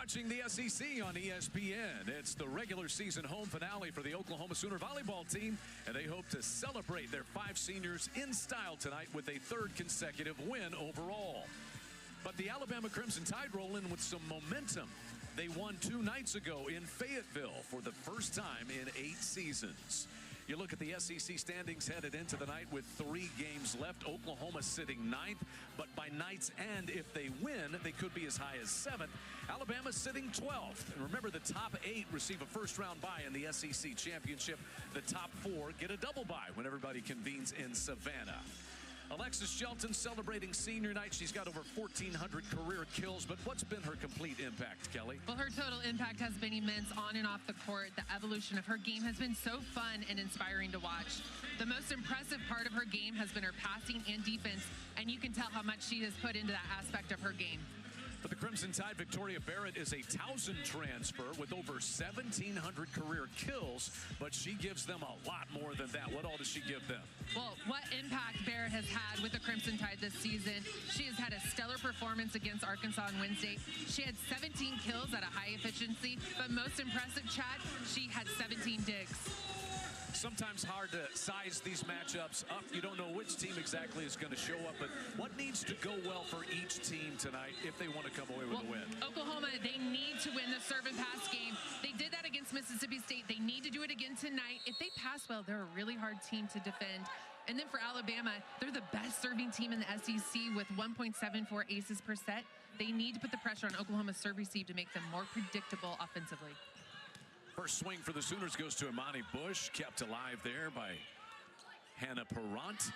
watching the SEC on ESPN. It's the regular season home finale for the Oklahoma Sooner volleyball team, and they hope to celebrate their 5 seniors in style tonight with a 3rd consecutive win overall. But the Alabama Crimson Tide roll in with some momentum. They won 2 nights ago in Fayetteville for the first time in 8 seasons. You look at the SEC standings headed into the night with 3 games left. Oklahoma sitting 9th, but by night's end, if they win, they could be as high as 7th. Alabama sitting 12th. And remember, the top 8 receive a first-round bye in the SEC championship. The top 4 get a double bye when everybody convenes in Savannah. Alexis Shelton celebrating senior night. She's got over 1,400 career kills, but what's been her complete impact, Kelly? Well, her total impact has been immense on and off the court. The evolution of her game has been so fun and inspiring to watch. The most impressive part of her game has been her passing and defense, and you can tell how much she has put into that aspect of her game. For the Crimson Tide, Victoria Barrett is a Towson transfer with over 1,700 career kills, but she gives them a lot more than that. What all does she give them? Well, what impact Barrett has had with the Crimson Tide this season. She has had a stellar performance against Arkansas on Wednesday. She had 17 kills at a high efficiency, but most impressive, Chad, she had 17 digs. Sometimes hard to size these matchups up. You don't know which team exactly is going to show up, but what needs to go well for each team tonight if they want to come away with a win? Oklahoma, they need to win the serve and pass game. They did that against Mississippi State. They need to do it again tonight. If they pass well, they're a really hard team to defend. And then for Alabama, they're the best serving team in the SEC with 1.74 aces per set. They need to put the pressure on Oklahoma's serve receive to make them more predictable offensively. First swing for the Sooners goes to Imani Bush, kept alive there by Hannah Perrant.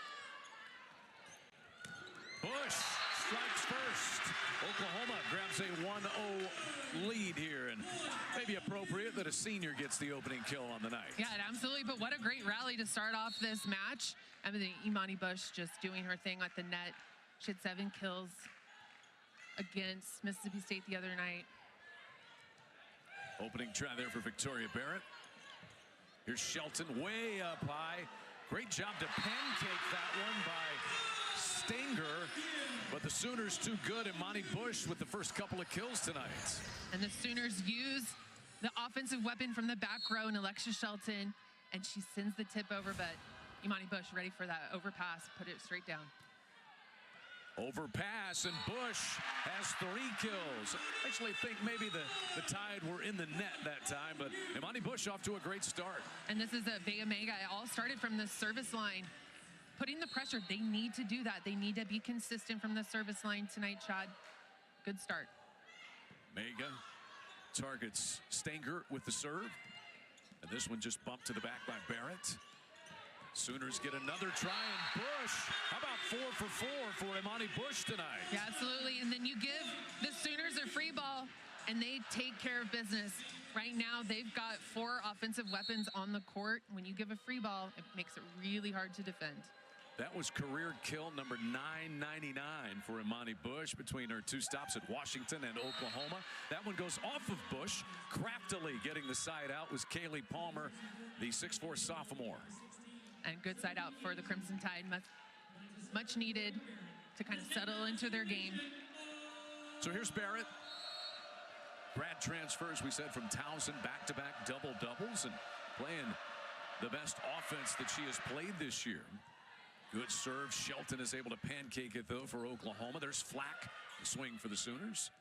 Bush strikes first. Oklahoma grabs a 1-0 lead here, and maybe appropriate that a senior gets the opening kill on the night. Yeah, absolutely, but what a great rally to start off this match. I mean, Imani Bush just doing her thing at the net. She had 7 kills against Mississippi State the other night. Opening try there for Victoria Barrett. Here's Shelton way up high. Great job to pancake that one by Stanger, but the Sooners too good. Imani Bush with the first couple of kills tonight. And the Sooners use the offensive weapon from the back row in Alexis Shelton, and she sends the tip over, but Imani Bush ready for that overpass, put it straight down. Overpass, and Bush has 3 kills. I actually think maybe the Tide were in the net that time, but Imani Bush off to a great start. And this is a Vega Mega. It all started from the service line. Putting the pressure, they need to do that. They need to be consistent from the service line tonight, Chad. Good start. Mega targets Stanger with the serve. And this one just bumped to the back by Barrett. Sooners get another try, and Bush. How about 4 for 4 for Imani Bush tonight? Yeah, absolutely. And then you give the Sooners a free ball, and they take care of business. Right now, they've got 4 offensive weapons on the court. When you give a free ball, it makes it really hard to defend. That was career kill number 999 for Imani Bush between her 2 stops at Washington and Oklahoma. That one goes off of Bush. Craftily getting the side out was Kaylee Palmer, the 6'4" sophomore. And good side out for the Crimson Tide. Much needed to kind of settle into their game. So here's Barrett. Grad transfers, we said, from Towson, back-to-back double-doubles, and playing the best offense that she has played this year. Good serve. Shelton is able to pancake it, though, for Oklahoma. There's Flack, the swing for the Sooners.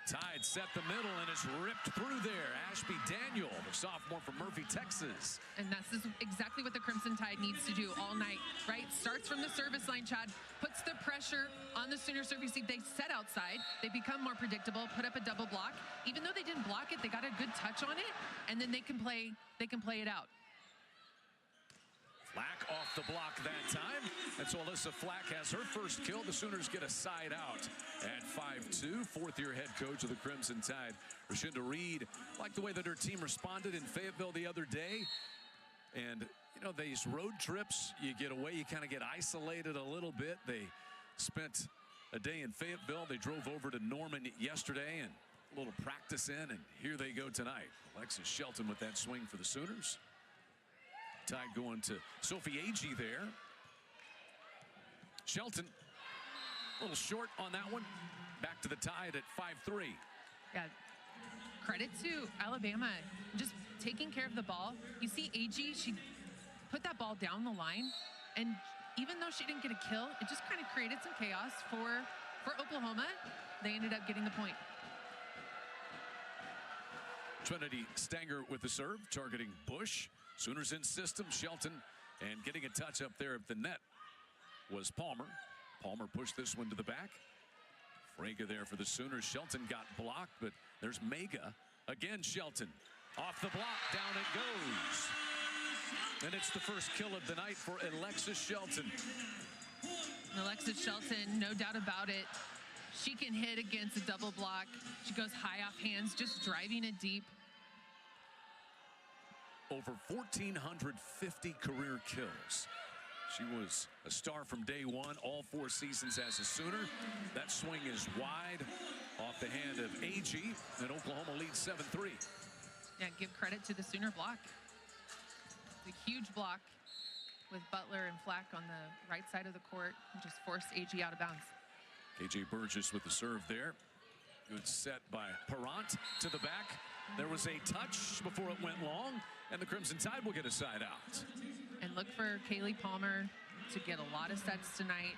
Tide set the middle, and it's ripped through there. Ashby Daniel, the sophomore from Murphy, Texas. And that's exactly what the Crimson Tide needs to do all night, right? Starts from the service line, Chad, puts the pressure on the Sooner service receive. They set outside. They become more predictable, put up a double block. Even though they didn't block it, they got a good touch on it, and then they can play it out. Flack off the block that time. And so Alyssa Flack has her first kill. The Sooners get a side out at 5-2. 4th-year head coach of the Crimson Tide, Rashinda Reed. Like the way that her team responded in Fayetteville the other day. And, you know, these road trips, you get away, you kind of get isolated a little bit. They spent a day in Fayetteville. They drove over to Norman yesterday and a little practice in, and here they go tonight. Alexis Shelton with that swing for the Sooners. Tide going to Sophie Agee there. Shelton, a little short on that one. Back to the Tide at 5-3. Yeah, credit to Alabama just taking care of the ball. You see AG, she put that ball down the line, and even though she didn't get a kill, it just kind of created some chaos for Oklahoma. They ended up getting the point. Trinity Stanger with the serve, targeting Bush. Sooners in system, Shelton, and getting a touch up there at the net was Palmer. Palmer pushed this one to the back. Frege there for the Sooners. Shelton got blocked, but there's Mega. Again, Shelton. Off the block, down it goes. And it's the first kill of the night for Alexis Shelton. Alexis Shelton, no doubt about it. She can hit against a double block. She goes high off hands, just driving it deep. Over 1,450 career kills. She was a star from day one, all 4 seasons as a Sooner. That swing is wide off the hand of AG, and Oklahoma leads 7-3. Yeah, give credit to the Sooner block. It's a huge block with Butler and Flack on the right side of the court, and just forced AG out of bounds. KJ Burgess with the serve there. Good set by Perrant to the back. There was a touch before it went long, and the Crimson Tide will get a side out. And look for Kaylee Palmer to get a lot of sets tonight.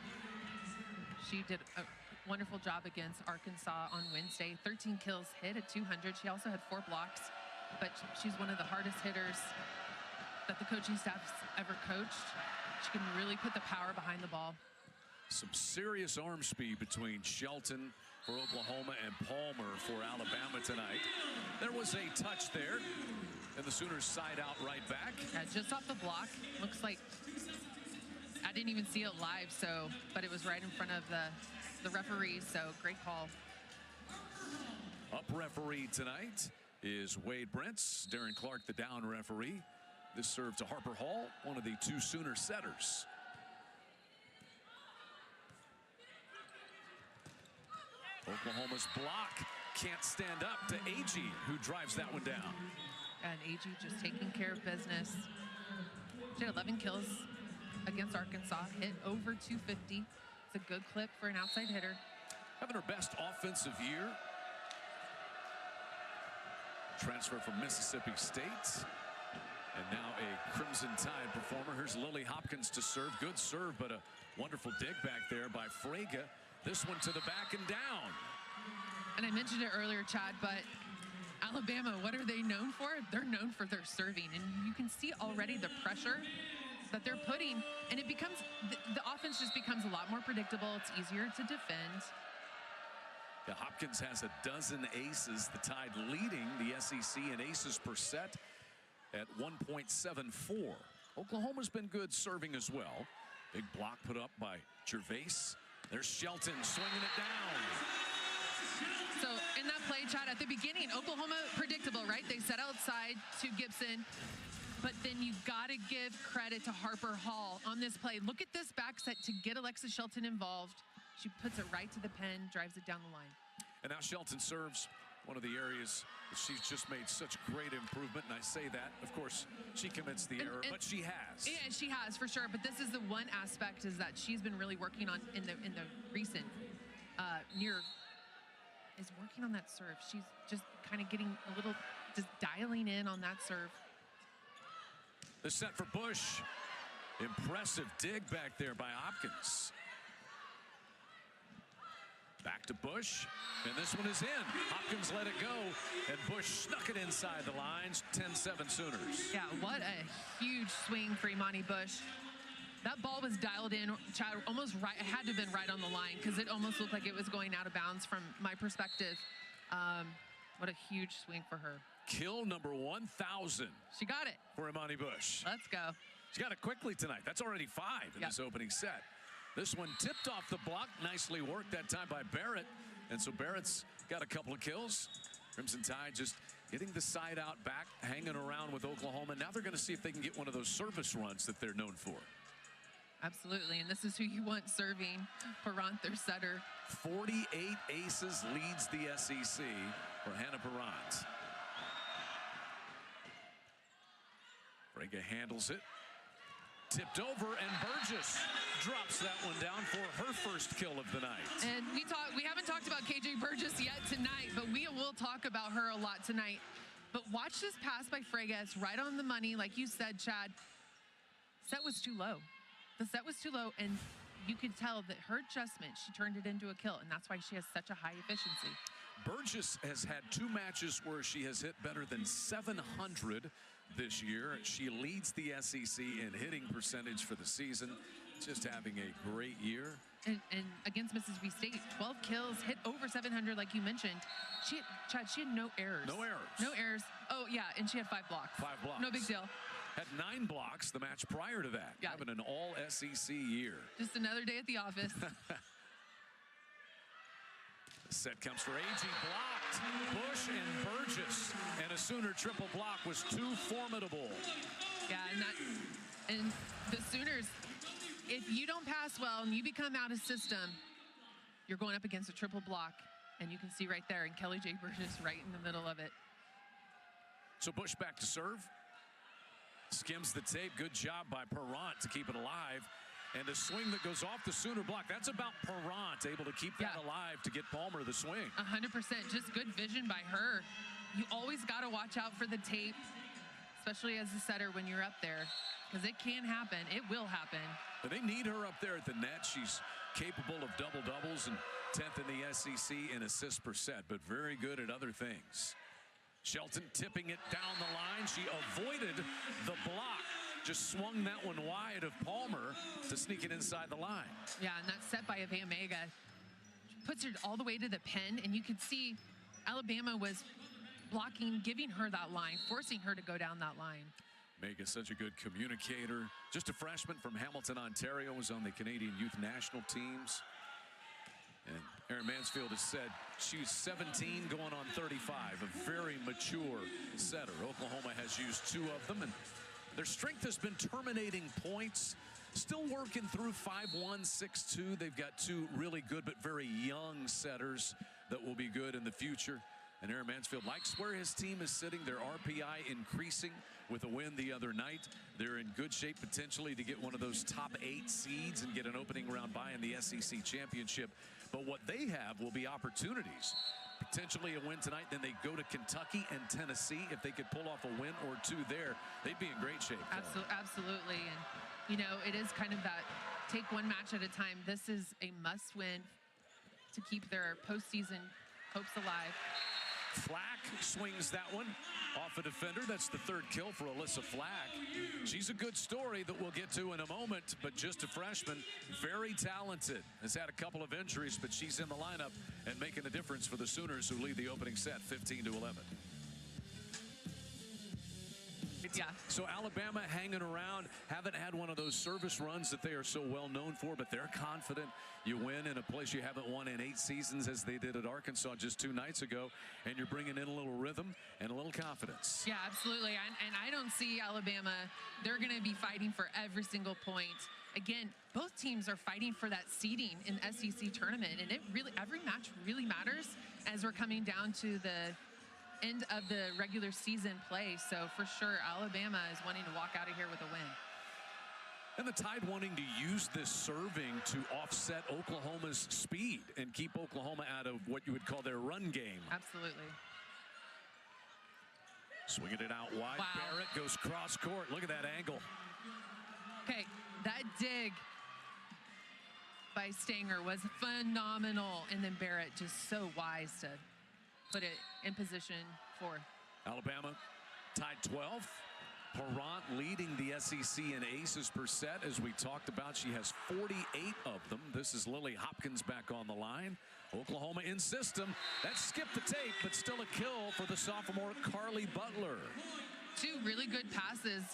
She did a wonderful job against Arkansas on Wednesday. 13 kills, hit at 200. She also had 4 blocks, but she's one of the hardest hitters that the coaching staff's ever coached. She can really put the power behind the ball. Some serious arm speed between Shelton for Oklahoma and Palmer for Alabama tonight. There was a touch there, and the Sooners side out right back. Yeah, just off the block. Looks like I didn't even see it live, but it was right in front of the referee, so great call. Up referee tonight is Wade Brentz. Darren Clark, the down referee. This serve to Harper Hall, one of the 2 Sooner setters. Oklahoma's block can't stand up to AG, who drives that one down. And AG just taking care of business. She had 11 kills against Arkansas, hit over 250. It's a good clip for an outside hitter. Having her best offensive year. Transfer from Mississippi State. And now a Crimson Tide performer. Here's Lily Hopkins to serve. Good serve, but a wonderful dig back there by Frege. This one to the back and down. And I mentioned it earlier, Chad, but Alabama, what are they known for? They're known for their serving. And you can see already the pressure that they're putting. And it becomes, the offense just becomes a lot more predictable. It's easier to defend. Yeah, Hopkins has a dozen aces. The Tide leading the SEC in aces per set at 1.74. Oklahoma's been good serving as well. Big block put up by Gervais. There's Shelton swinging it down. So in that play, Chad, at the beginning, Oklahoma predictable, right? They set outside to Gibson, but then you got to give credit to Harper Hall on this play. Look at this back set to get Alexis Shelton involved. She puts it right to the pin, drives it down the line. And now Shelton serves, one of the areas that she's just made such great improvement. And I say that, of course, she commits the error, but she has. Yeah, she has for sure. But this is the one aspect is that she's been really working on in the recent is working on that serve. She's just kind of getting a little, just dialing in on that serve. The set for Bush. Impressive dig back there by Hopkins. Back to Bush, and this one is in. Hopkins let it go, and Bush snuck it inside the lines. 10-7 Sooners. Yeah, what a huge swing for Imani Bush. That ball was dialed in, Chad, almost right. It had to have been right on the line because it almost looked like it was going out of bounds from my perspective. What a huge swing for her. Kill number 1,000. She got it. For Imani Bush. Let's go. She got it quickly tonight. That's already 5 in this opening set. This one tipped off the block. Nicely worked that time by Barrett. And so Barrett's got a couple of kills. Crimson Tide just getting the side out back, hanging around with Oklahoma. Now they're going to see if they can get one of those service runs that they're known for. Absolutely, and this is who you want serving. Perrant, their setter. 48 aces leads the SEC for Hannah Perrant. Frege handles it. Tipped over, and Burgess drops that one down for her first kill of the night. And we haven't talked about KJ Burgess yet tonight, but we will will talk about her a lot tonight. But watch this pass by Fregas, right on the money, like you said, Chad. Set was too low. The set was too low, and you could tell that her adjustment, she turned it into a kill, and that's why she has such a high efficiency. Burgess has had 2 matches where she has hit better than 700 this year. She leads the SEC in hitting percentage for the season. Just having a great year. And against Mississippi State, 12 kills, hit over 700, like you mentioned. Chad, she had no errors. No errors. No errors. Oh, yeah, and she had 5 blocks. 5 blocks. No big deal. Had 9 blocks the match prior to that. Yeah. Having an all-SEC year. Just another day at the office. The set comes for AG, blocked. Bush and Burgess. And a Sooner triple block was too formidable. Yeah, and the Sooners, if you don't pass well and you become out of system, you're going up against a triple block. And you can see right there, and Kelly J. Burgess right in the middle of it. So Bush back to serve. Skims the tape. Good job by Perrant to keep it alive. And a swing that goes off the Sooner block. That's about Perrant, able to keep that alive to get Palmer the swing. 100%. Just good vision by her. You always got to watch out for the tape, especially as a setter when you're up there, because it can happen. It will happen. But they need her up there at the net. She's capable of double-doubles and 10th in the SEC in assists per set, but very good at other things. Shelton tipping it down the line. She avoided the block. Just swung that one wide of Palmer to sneak it inside the line. Yeah, and that set by Avamega puts her all the way to the pin, and you could see Alabama was blocking, giving her that line, forcing her to go down that line. Mega's such a good communicator. Just a freshman from Hamilton, Ontario, was on the Canadian Youth National teams. And Erin Mansfield has said she's 17 going on 35, a very mature setter. Oklahoma has used 2 of them, and their strength has been terminating points. Still working through 5-1, 6-2. They've got 2 really good but very young setters that will be good in the future. And Erin Mansfield likes where his team is sitting. Their RPI increasing with a win the other night. They're in good shape potentially to get one of those top 8 seeds and get an opening round bye in the SEC championship. But what they have will be opportunities. Potentially a win tonight, then they go to Kentucky and Tennessee. If they could pull off a win or 2 there, they'd be in great shape. Absolutely. And, you know, it is kind of that take one match at a time. This is a must-win to keep their postseason hopes alive. Flack swings that one off a defender. That's the 3rd kill for Alyssa Flack. She's a good story that we'll get to in a moment, but just a freshman, very talented. Has had a couple of injuries, but she's in the lineup and making a difference for the Sooners, who lead the opening set 15-11. Yeah. So Alabama hanging around, haven't had one of those service runs that they are so well known for, but they're confident. You win in a place you haven't won in 8 seasons, as they did at Arkansas just 2 nights ago, and you're bringing in a little rhythm and a little confidence. Yeah, absolutely. And I don't see Alabama. They're going to be fighting for every single point. Again, both teams are fighting for that seeding in the SEC tournament, and it really, every match really matters as we're coming down to the end of the regular season play. So for sure, Alabama is wanting to walk out of here with a win. And the Tide wanting to use this serving to offset Oklahoma's speed and keep Oklahoma out of what you would call their run game. Absolutely. Swinging it out wide. Wow. Barrett goes cross court. Look at that angle. Okay, that dig by Stanger was phenomenal. And then Barrett just so wise to put it in position for Alabama tied 12th. Perrant leading the SEC in aces per set. As we talked about, she has 48 of them. This is Lily Hopkins back on the line. Oklahoma in system. That skipped the tape, but still a kill for the sophomore Carly Butler. 2 really good passes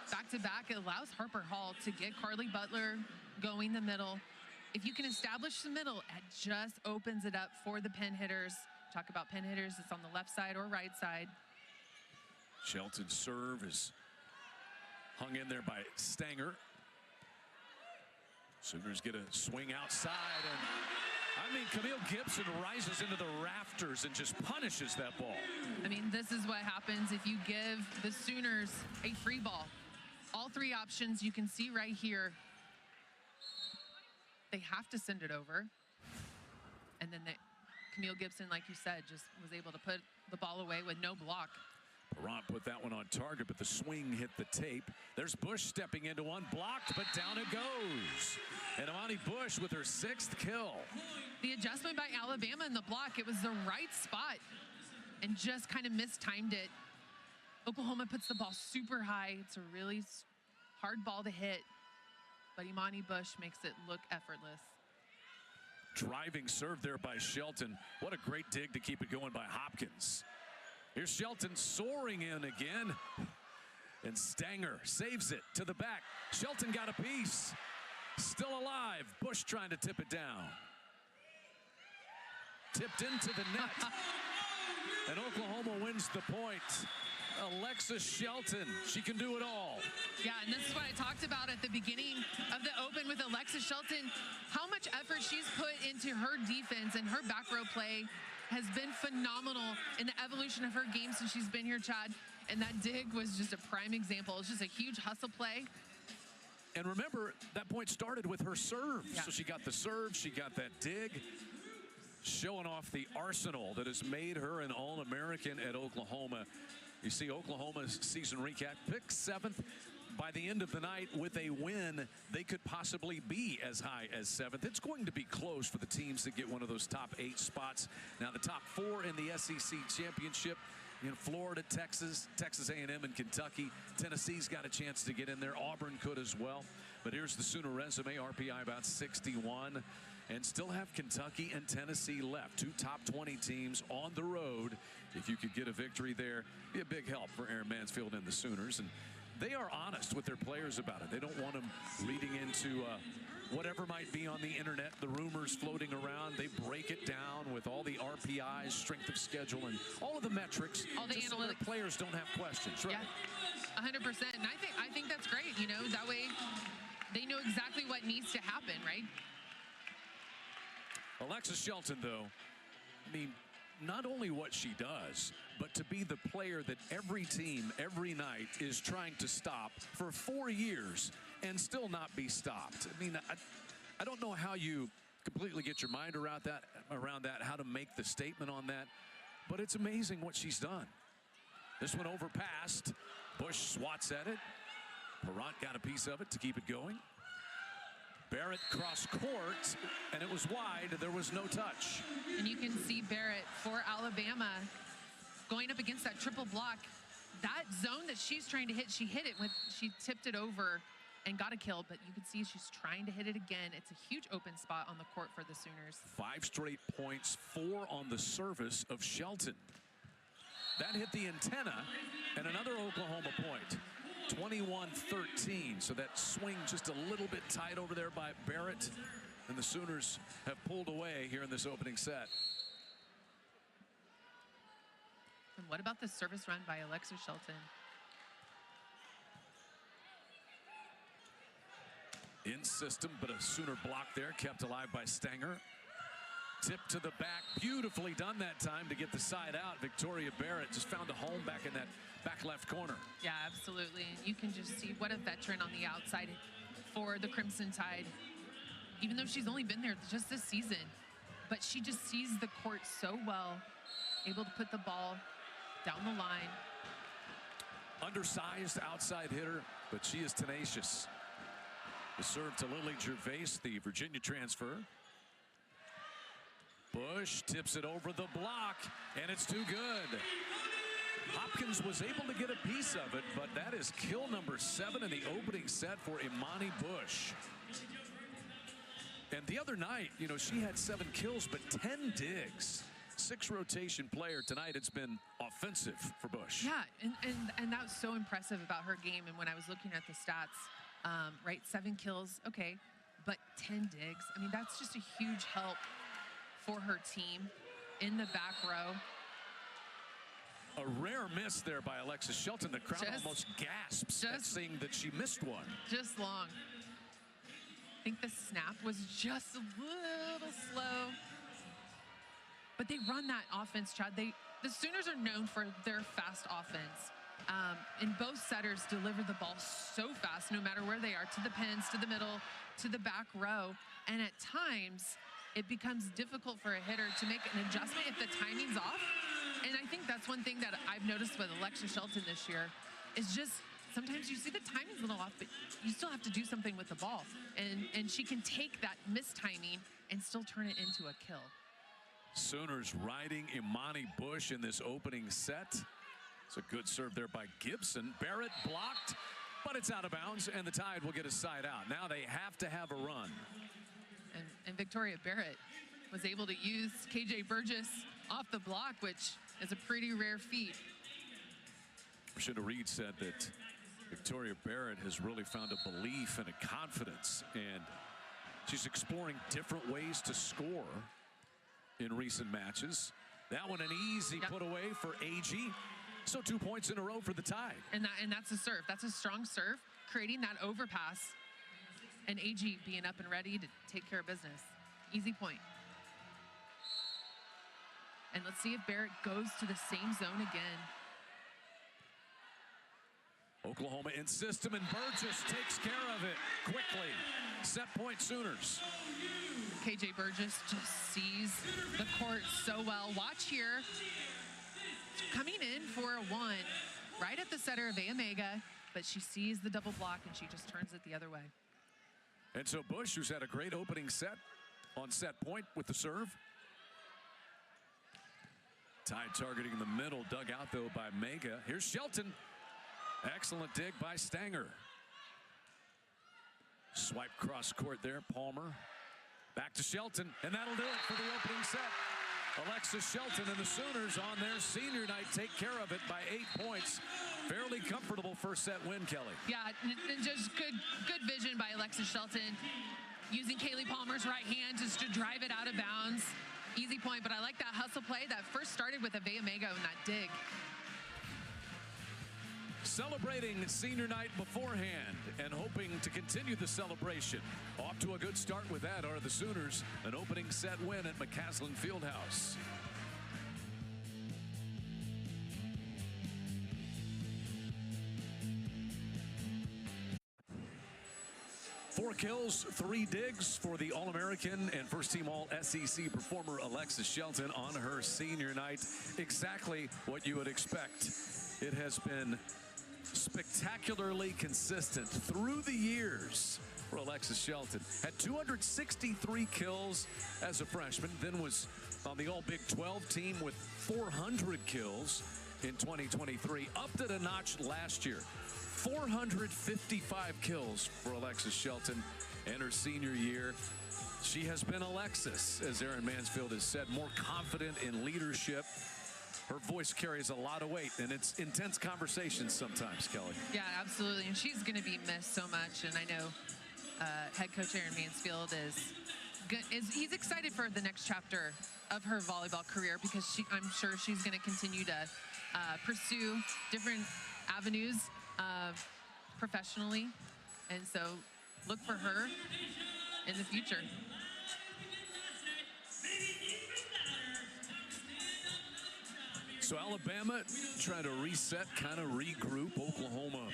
back to back. It allows Harper Hall to get Carly Butler going the middle. If you can establish the middle, it just opens it up for the pin hitters. Talk about pin hitters, it's on the left side or right side. Shelton's serve is hung in there by Stanger. Sooners get a swing outside, and I mean, Camille Gibson rises into the rafters and just punishes that ball. I mean, this is what happens if you give the Sooners a free ball. All 3 options you can see right here. They have to send it over, and then Camille Gibson, like you said, just was able to put the ball away with no block. Perrant put that one on target, but the swing hit the tape. There's Bush stepping into one, blocked, but down it goes. And Imani Bush with her 6th kill. The adjustment by Alabama in the block, it was the right spot and just kind of mistimed it. Oklahoma puts the ball super high. It's a really hard ball to hit, but Imani Bush makes it look effortless. Driving serve there by Shelton. What a great dig to keep it going by Hopkins. Here's Shelton soaring in again. And Stanger saves it to the back. Shelton got a piece. Still alive. Bush trying to tip it down. Tipped into the net. And Oklahoma wins the point. Alexis Shelton, she can do it all. Yeah, and this is what I talked about at the beginning of the Open with Alexis Shelton. How much effort she's put into her defense, and her back row play has been phenomenal in the evolution of her game since she's been here, Chad. And that dig was just a prime example. It's just a huge hustle play. And remember, that point started with her serve. Yeah. So she got the serve, she got that dig, showing off the arsenal that has made her an All-American at Oklahoma. You see Oklahoma's season recap, picked 7th. By the end of the night, with a win, they could possibly be as high as 7th. It's going to be close for the teams that get one of those top 8 spots. Now, the top 4 in the SEC championship, in Florida, Texas, Texas A&M, and Kentucky. Tennessee's got a chance to get in there. Auburn could as well. But here's the Sooner resume, RPI about 61. And still have Kentucky and Tennessee left. 2 top 20 teams on the road. If you could get a victory there, be a big help for Aaron Mansfield and the Sooners. And they are honest with their players about it. They don't want them reading into whatever might be on the internet, the rumors floating around. They break it down with all the RPIs, strength of schedule, and all of the metrics. All the just so analytics. their players don't have questions, right? Yeah, 100%. And I think that's great. You know, that way they know exactly what needs to happen, right? Alexis Shelton, though, I mean, not only what she does, but to be the player that every team, every night is trying to stop for 4 years and still not be stopped. I mean, I don't know how you completely get your mind around that, how to make the statement on that, but it's amazing what she's done. This one overpassed. Bush swats at it. Perrant got a piece of it to keep it going. Barrett cross court, and it was wide. There was no touch. And you can see Barrett for Alabama going up against that triple block. That zone that she's trying to hit, she hit it when she tipped it over and got a kill, but you can see she's trying to hit it again. It's a huge open spot on the court for the Sooners. 5 straight points, 4 on the service of Shelton. That hit the antenna, and another Oklahoma point. 21-13, so that swing just a little bit tight over there by Barrett, and the Sooners have pulled away here in this opening set. And what about the service run by Alexis Shelton? In system, but a Sooner block there, kept alive by Stanger. Tip to the back, beautifully done that time to get the side out. Victoria Barrett just found a home back in that back left corner. Yeah, absolutely. And you can just see what a veteran on the outside for the Crimson Tide. Even though she's only been there just this season, but she just sees the court so well, able to put the ball down the line. Undersized outside hitter, but she is tenacious. The serve to Lily Gervais, the Virginia transfer. Bush tips it over the block, and it's too good. Hopkins was able to get a piece of it, but that is kill number 7 in the opening set for Imani Bush. And the other night, you know, she had 7 kills, but 10 digs. 6 rotation player. Tonight it's been offensive for Bush. Yeah, and that was so impressive about her game. And when I was looking at the stats, right, 7 kills, okay, but 10 digs. I mean, that's just a huge help for her team in the back row. A rare miss there by Alexis Shelton. The crowd almost gasps at seeing that she missed one. Just long. I think the snap was just a little slow. But they run that offense, Chad. The Sooners are known for their fast offense. And both setters deliver the ball so fast, no matter where they are, to the pins, to the middle, to the back row. And at times, it becomes difficult for a hitter to make an adjustment if the timing's off. And I think that's one thing that I've noticed with Alexis Shelton this year is just sometimes you see the timing's a little off, but you still have to do something with the ball. And she can take that mistiming and still turn it into a kill. Sooners riding Imani Bush in this opening set. It's a good serve there by Gibson. Barrett blocked, but it's out of bounds, and the Tide will get a side out. Now they have to have a run. And Victoria Barrett was able to use KJ Burgess off the block, which is a pretty rare feat. Rashida Reed said that Victoria Barrett has really found a belief and a confidence, and she's exploring different ways to score in recent matches. That one an easy put away for AG. So 2 points in a row for the Tide. And that's a serve. That's a strong serve, creating that overpass. And AG being up and ready to take care of business. Easy point. And let's see if Barrett goes to the same zone again. Oklahoma in system, and Burgess takes care of it quickly. Set point Sooners. KJ Burgess just sees the court so well. Watch here. Coming in for a 1 right at the center of Omega, but she sees the double block and she just turns it the other way. And so Bush, who's had a great opening set on set point with the serve. Tide targeting the middle, dug out though by Mega. Here's Shelton. Excellent dig by Stanger. Swipe cross court there, Palmer. Back to Shelton, and that'll do it for the opening set. Alexis Shelton and the Sooners on their senior night take care of it by 8 points. Fairly comfortable first set win, Kelly. Yeah, and just good vision by Alexis Shelton, using Kaylee Palmer's right hand just to drive it out of bounds. Easy point, but I like that hustle play that first started with Avea Mago and that dig. Celebrating senior night beforehand and hoping to continue the celebration. Off to a good start with that are the Sooners. An opening set win at McCaslin Fieldhouse. 4 kills, 3 digs for the All-American and first-team All-SEC performer Alexis Shelton on her senior night. Exactly what you would expect. It has been spectacularly consistent through the years for Alexis Shelton. Had 263 kills as a freshman, then was on the All-Big 12 team with 400 kills in 2023. Upped it a notch last year. 455 kills for Alexis Shelton in her senior year. She has been Alexis, as Aaron Mansfield has said, more confident in leadership. Her voice carries a lot of weight, and it's intense conversations sometimes, Kelly. Yeah, absolutely, and she's going to be missed so much, and I know head coach Aaron Mansfield he's excited for the next chapter of her volleyball career, because I'm sure she's going to continue to pursue different avenues professionally, and so look for her in the future. So Alabama trying to reset, kind of regroup. Oklahoma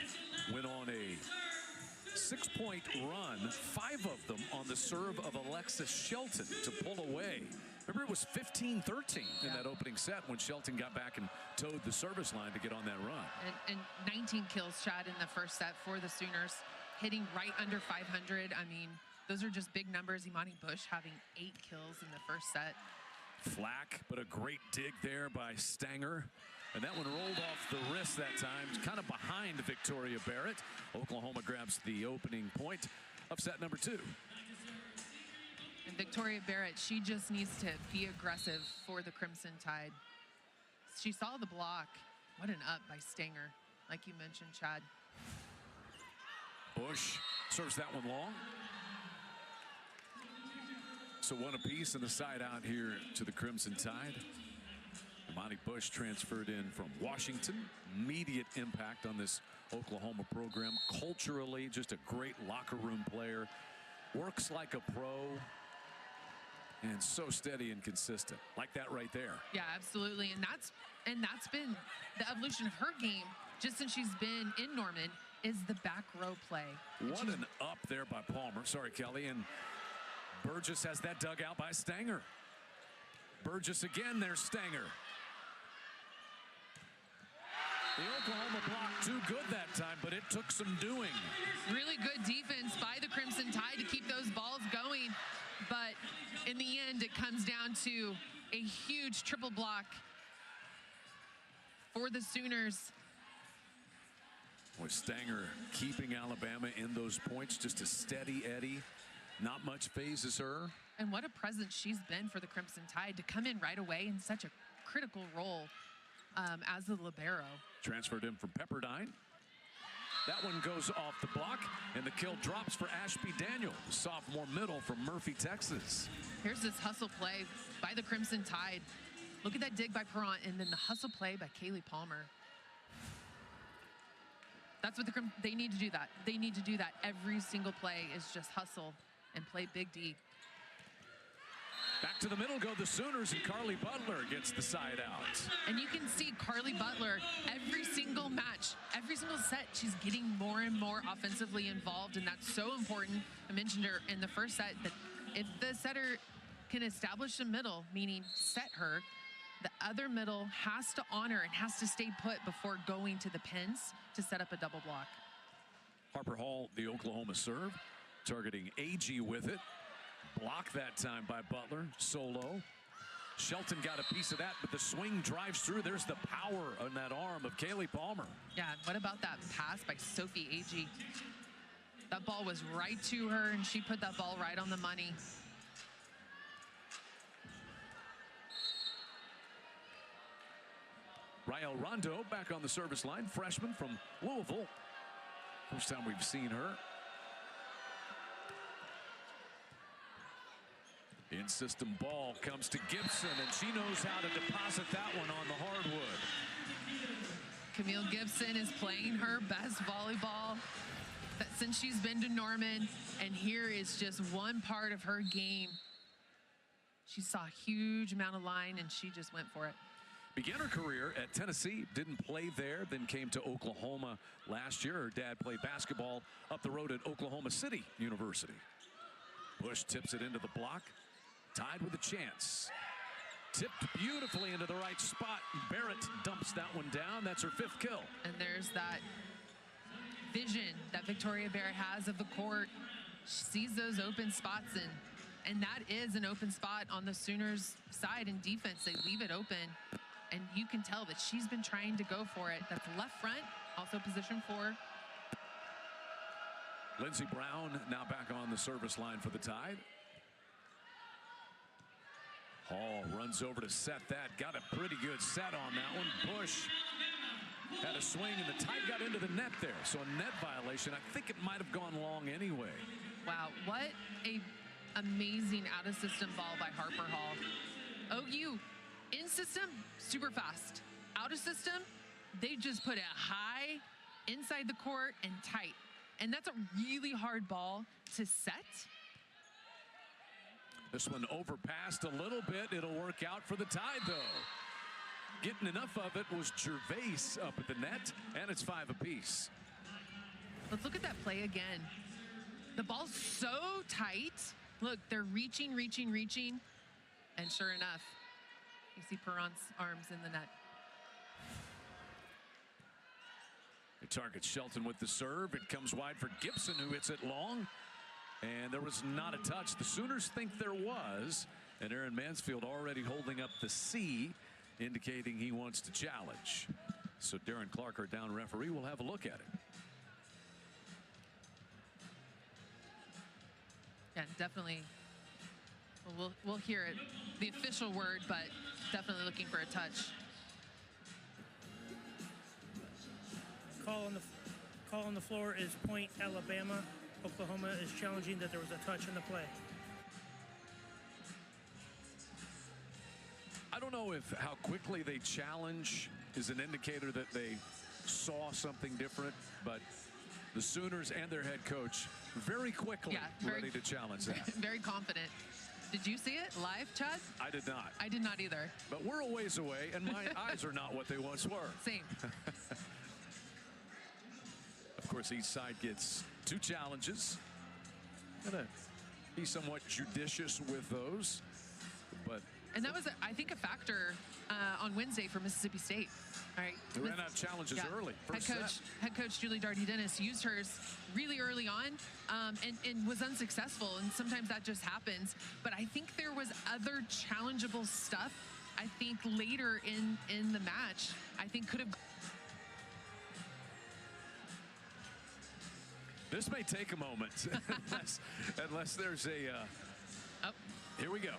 went on a 6-point run, 5 of them on the serve of Alexis Shelton to pull away. Remember, it was 15-13 in that opening set when Shelton got back and towed the service line to get on that run. And 19 kills, Chad, in the first set for the Sooners, hitting right under 500. I mean, those are just big numbers. Imani Bush having 8 kills in the first set. Flack, but a great dig there by Stanger. And that one rolled off the wrist that time, kind of behind Victoria Barrett. Oklahoma grabs the opening point of set number 2. And Victoria Barrett, she just needs to be aggressive for the Crimson Tide. She saw the block. What an up by Stanger, like you mentioned, Chad. Bush serves that one long. So 1 apiece and a side out here to the Crimson Tide. Imani Bush transferred in from Washington. Immediate impact on this Oklahoma program. Culturally, just a great locker room player. Works like a pro. And so steady and consistent. Like that right there. Yeah, absolutely. And that's been the evolution of her game just since she's been in Norman, is the back row play. What an up there by Palmer. Sorry, Kelly. And Burgess has that dug out by Stanger. Burgess again, there's Stanger. The Oklahoma block too good that time, but it took some doing. Really good defense by the Crimson Tide to keep those balls going. But in the end, it comes down to a huge triple block for the Sooners. With Stanger keeping Alabama in those points, just a steady Eddie. Not much phases her. And what a presence she's been for the Crimson Tide to come in right away in such a critical role as the libero. Transferred in from Pepperdine. That one goes off the block, and the kill drops for Ashby Daniel, the sophomore middle from Murphy, Texas. Here's this hustle play by the Crimson Tide. Look at that dig by Perrant, and then the hustle play by Kaylee Palmer. That's what they need to do that. They need to do that. Every single play is just hustle and play Big D. Back to the middle go the Sooners, and Carly Butler gets the side out. And you can see Carly Butler every single match, every single set, she's getting more and more offensively involved, and that's so important. I mentioned her in the first set that if the setter can establish a middle, meaning set her, the other middle has to honor and has to stay put before going to the pins to set up a double block. Harper Hall, the Oklahoma serve, targeting AG with it. Blocked that time by Butler, solo. Shelton got a piece of that, but the swing drives through. There's the power on that arm of Kaylee Palmer. Yeah, what about that pass by Sophie Agee? That ball was right to her, and she put that ball right on the money. Rael Rondo back on the service line, freshman from Louisville. First time we've seen her. In-system ball comes to Gibson, and she knows how to deposit that one on the hardwood. Camille Gibson is playing her best volleyball since she's been to Norman, and here is just one part of her game. She saw a huge amount of line, and she just went for it. Began her career at Tennessee, didn't play there, then came to Oklahoma last year. Her dad played basketball up the road at Oklahoma City University. Bush tips it into the block. Tied with a chance. Tipped beautifully into the right spot. Barrett dumps that one down. That's her 5th kill. And there's that vision that Victoria Barrett has of the court. She sees those open spots, and that is an open spot on the Sooners' side in defense. They leave it open, and you can tell that she's been trying to go for it. That's left front, also position 4. Lindsey Brown now back on the service line for the Tide. Hall runs over to set that. Got a pretty good set on that one. Bush had a swing, and the Tide got into the net there. So a net violation. I think it might have gone long anyway. Wow, what a amazing out-of-system ball by Harper Hall. OU, in system, super fast. Out of system, they just put it high, inside the court, and tight. And that's a really hard ball to set. This one overpassed a little bit. It'll work out for the Tide, though. Getting enough of it was Gervais up at the net, and it's 5 apiece. Let's look at that play again. The ball's so tight. Look, they're reaching, and sure enough, you see Perrant's arms in the net. It targets Shelton with the serve. It comes wide for Gibson, who hits it long. And there was not a touch. The Sooners think there was. And Aaron Mansfield already holding up the C, indicating he wants to challenge. So Darren Clark, our down referee, will have a look at it. Yeah, definitely. We'll hear it, the official word, but definitely looking for a touch. Call on the floor is point Alabama. Oklahoma is challenging that there was a touch in the play. I don't know if how quickly they challenge is an indicator that they saw something different, but the Sooners and their head coach very quickly ready to challenge that. Very confident. Did you see it live, Chad? I did not. I did not either. But we're a ways away, and my eyes are not what they once were. Same. Of course, each side gets 2 challenges. be somewhat judicious with those. But and that was, I think, a factor on Wednesday for Mississippi State. All right. They ran out of challenges early. Head coach Julie Darty-Dennis used hers really early on and was unsuccessful. And sometimes that just happens. But I think there was other challengeable stuff. I think later in the match, I think could have. This may take a moment unless there's a. Oh. Here we go.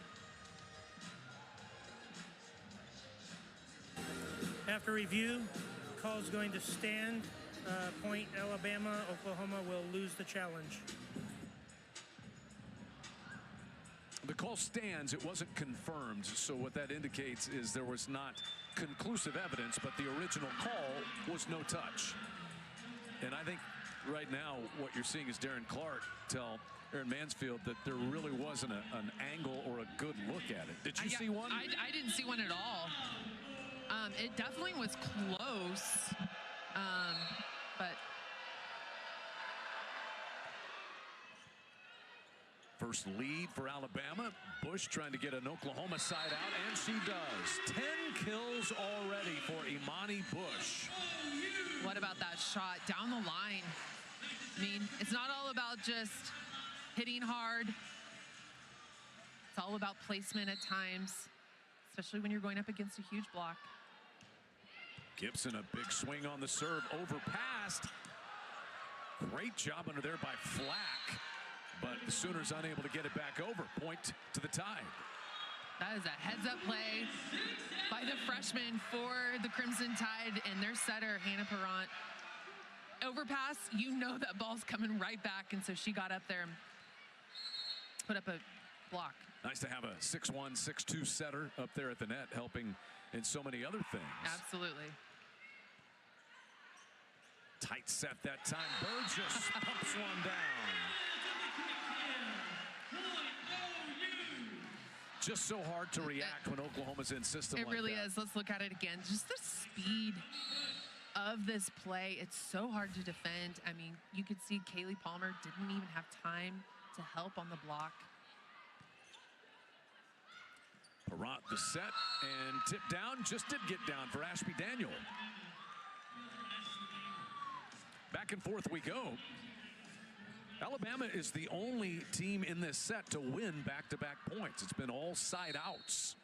After review, call is going to stand. Point Alabama. Oklahoma will lose the challenge. The call stands. It wasn't confirmed. So what that indicates is there was not conclusive evidence, but the original call was no touch. And I think right now what you're seeing is Darren Clark tell Aaron Mansfield that there really wasn't an angle or a good look at it. Did you see one? I didn't see one at all. It definitely was close, but first lead for Alabama. Bush trying to get an Oklahoma side out, and she does. 10 kills already for Imani Bush. What about that shot down the line? I mean, it's not all about just hitting hard. It's all about placement at times, especially when you're going up against a huge block. Gibson, a big swing on the serve, overpassed. Great job under there by Flack, but the Sooners unable to get it back over. Point to the Tide. That is a heads-up play by the freshman for the Crimson Tide and their setter, Hannah Perrant. Overpass, you know that ball's coming right back, and so she got up there and put up a block. Nice to have a 6'1", 6'2" setter up there at the net, helping in so many other things. Absolutely. Tight set that time. Burgess pumps one down. Just so hard to react when Oklahoma's in system like that. It really is. Let's look at it again. Just the speed of this play. It's so hard to defend. I mean, you could see Kaylee Palmer didn't even have time to help on the block. Perrant the set and tip down. Just did get down for Ashby Daniel. Back and forth we go. Alabama is the only team in this set to win back-to-back points. It's been all side outs.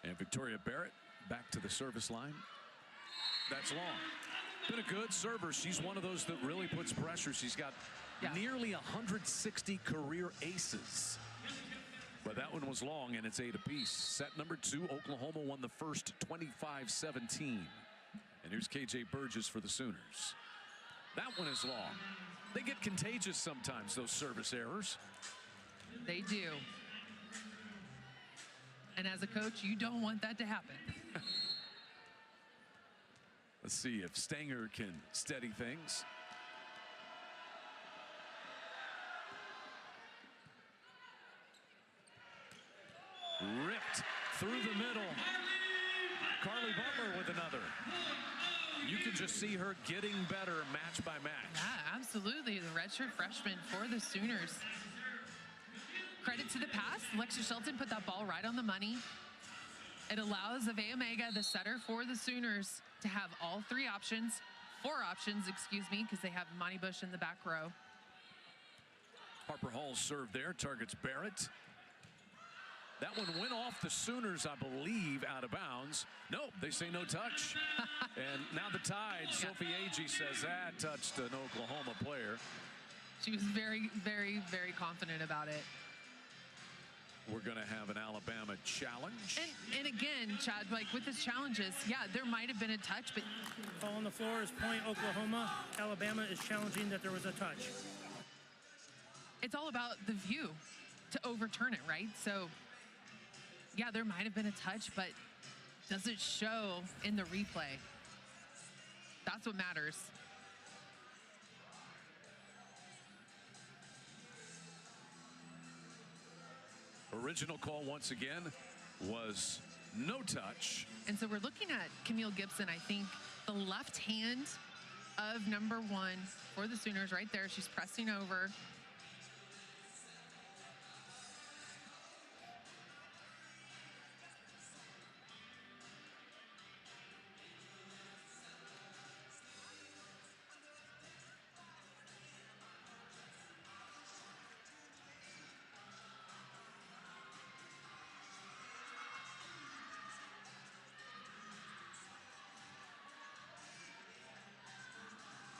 And Victoria Barrett back to the service line. That's long. Been a good server. She's one of those that really puts pressure. She's got nearly 160 career aces. But that one was long, and it's 8 apiece. Set number 2, Oklahoma won the first 25-17. And here's KJ Burgess for the Sooners. That one is long. They get contagious sometimes, those service errors. They do. And as a coach, you don't want that to happen. Let's see if Stanger can steady things. Ripped through the middle. Carly Butler with another. You can just see her getting better match by match. Yeah, absolutely. The redshirt freshman for the Sooners. Credit to the pass. Lexia Shelton put that ball right on the money. It allows Avea Omega, the setter for the Sooners, to have all 3 options. 4 options, excuse me, because they have Imani Bush in the back row. Harper Hall's serve there, targets Barrett. That one went off the Sooners, I believe, out of bounds. Nope, they say no touch. And now the Tide, Sophie Agee says that touched an Oklahoma player. She was very, very, very confident about it. We're going to have an Alabama challenge. And again, Chad, like with his challenges, yeah, there might have been a touch, but... Ball on the floor is point Oklahoma. Alabama is challenging that there was a touch. It's all about the view to overturn it, right? So, yeah, there might have been a touch, but does it show in the replay? That's what matters. Original call once again was no touch. And so we're looking at Camille Gibson. I think the left hand of number 1 for the Sooners right there. She's pressing over.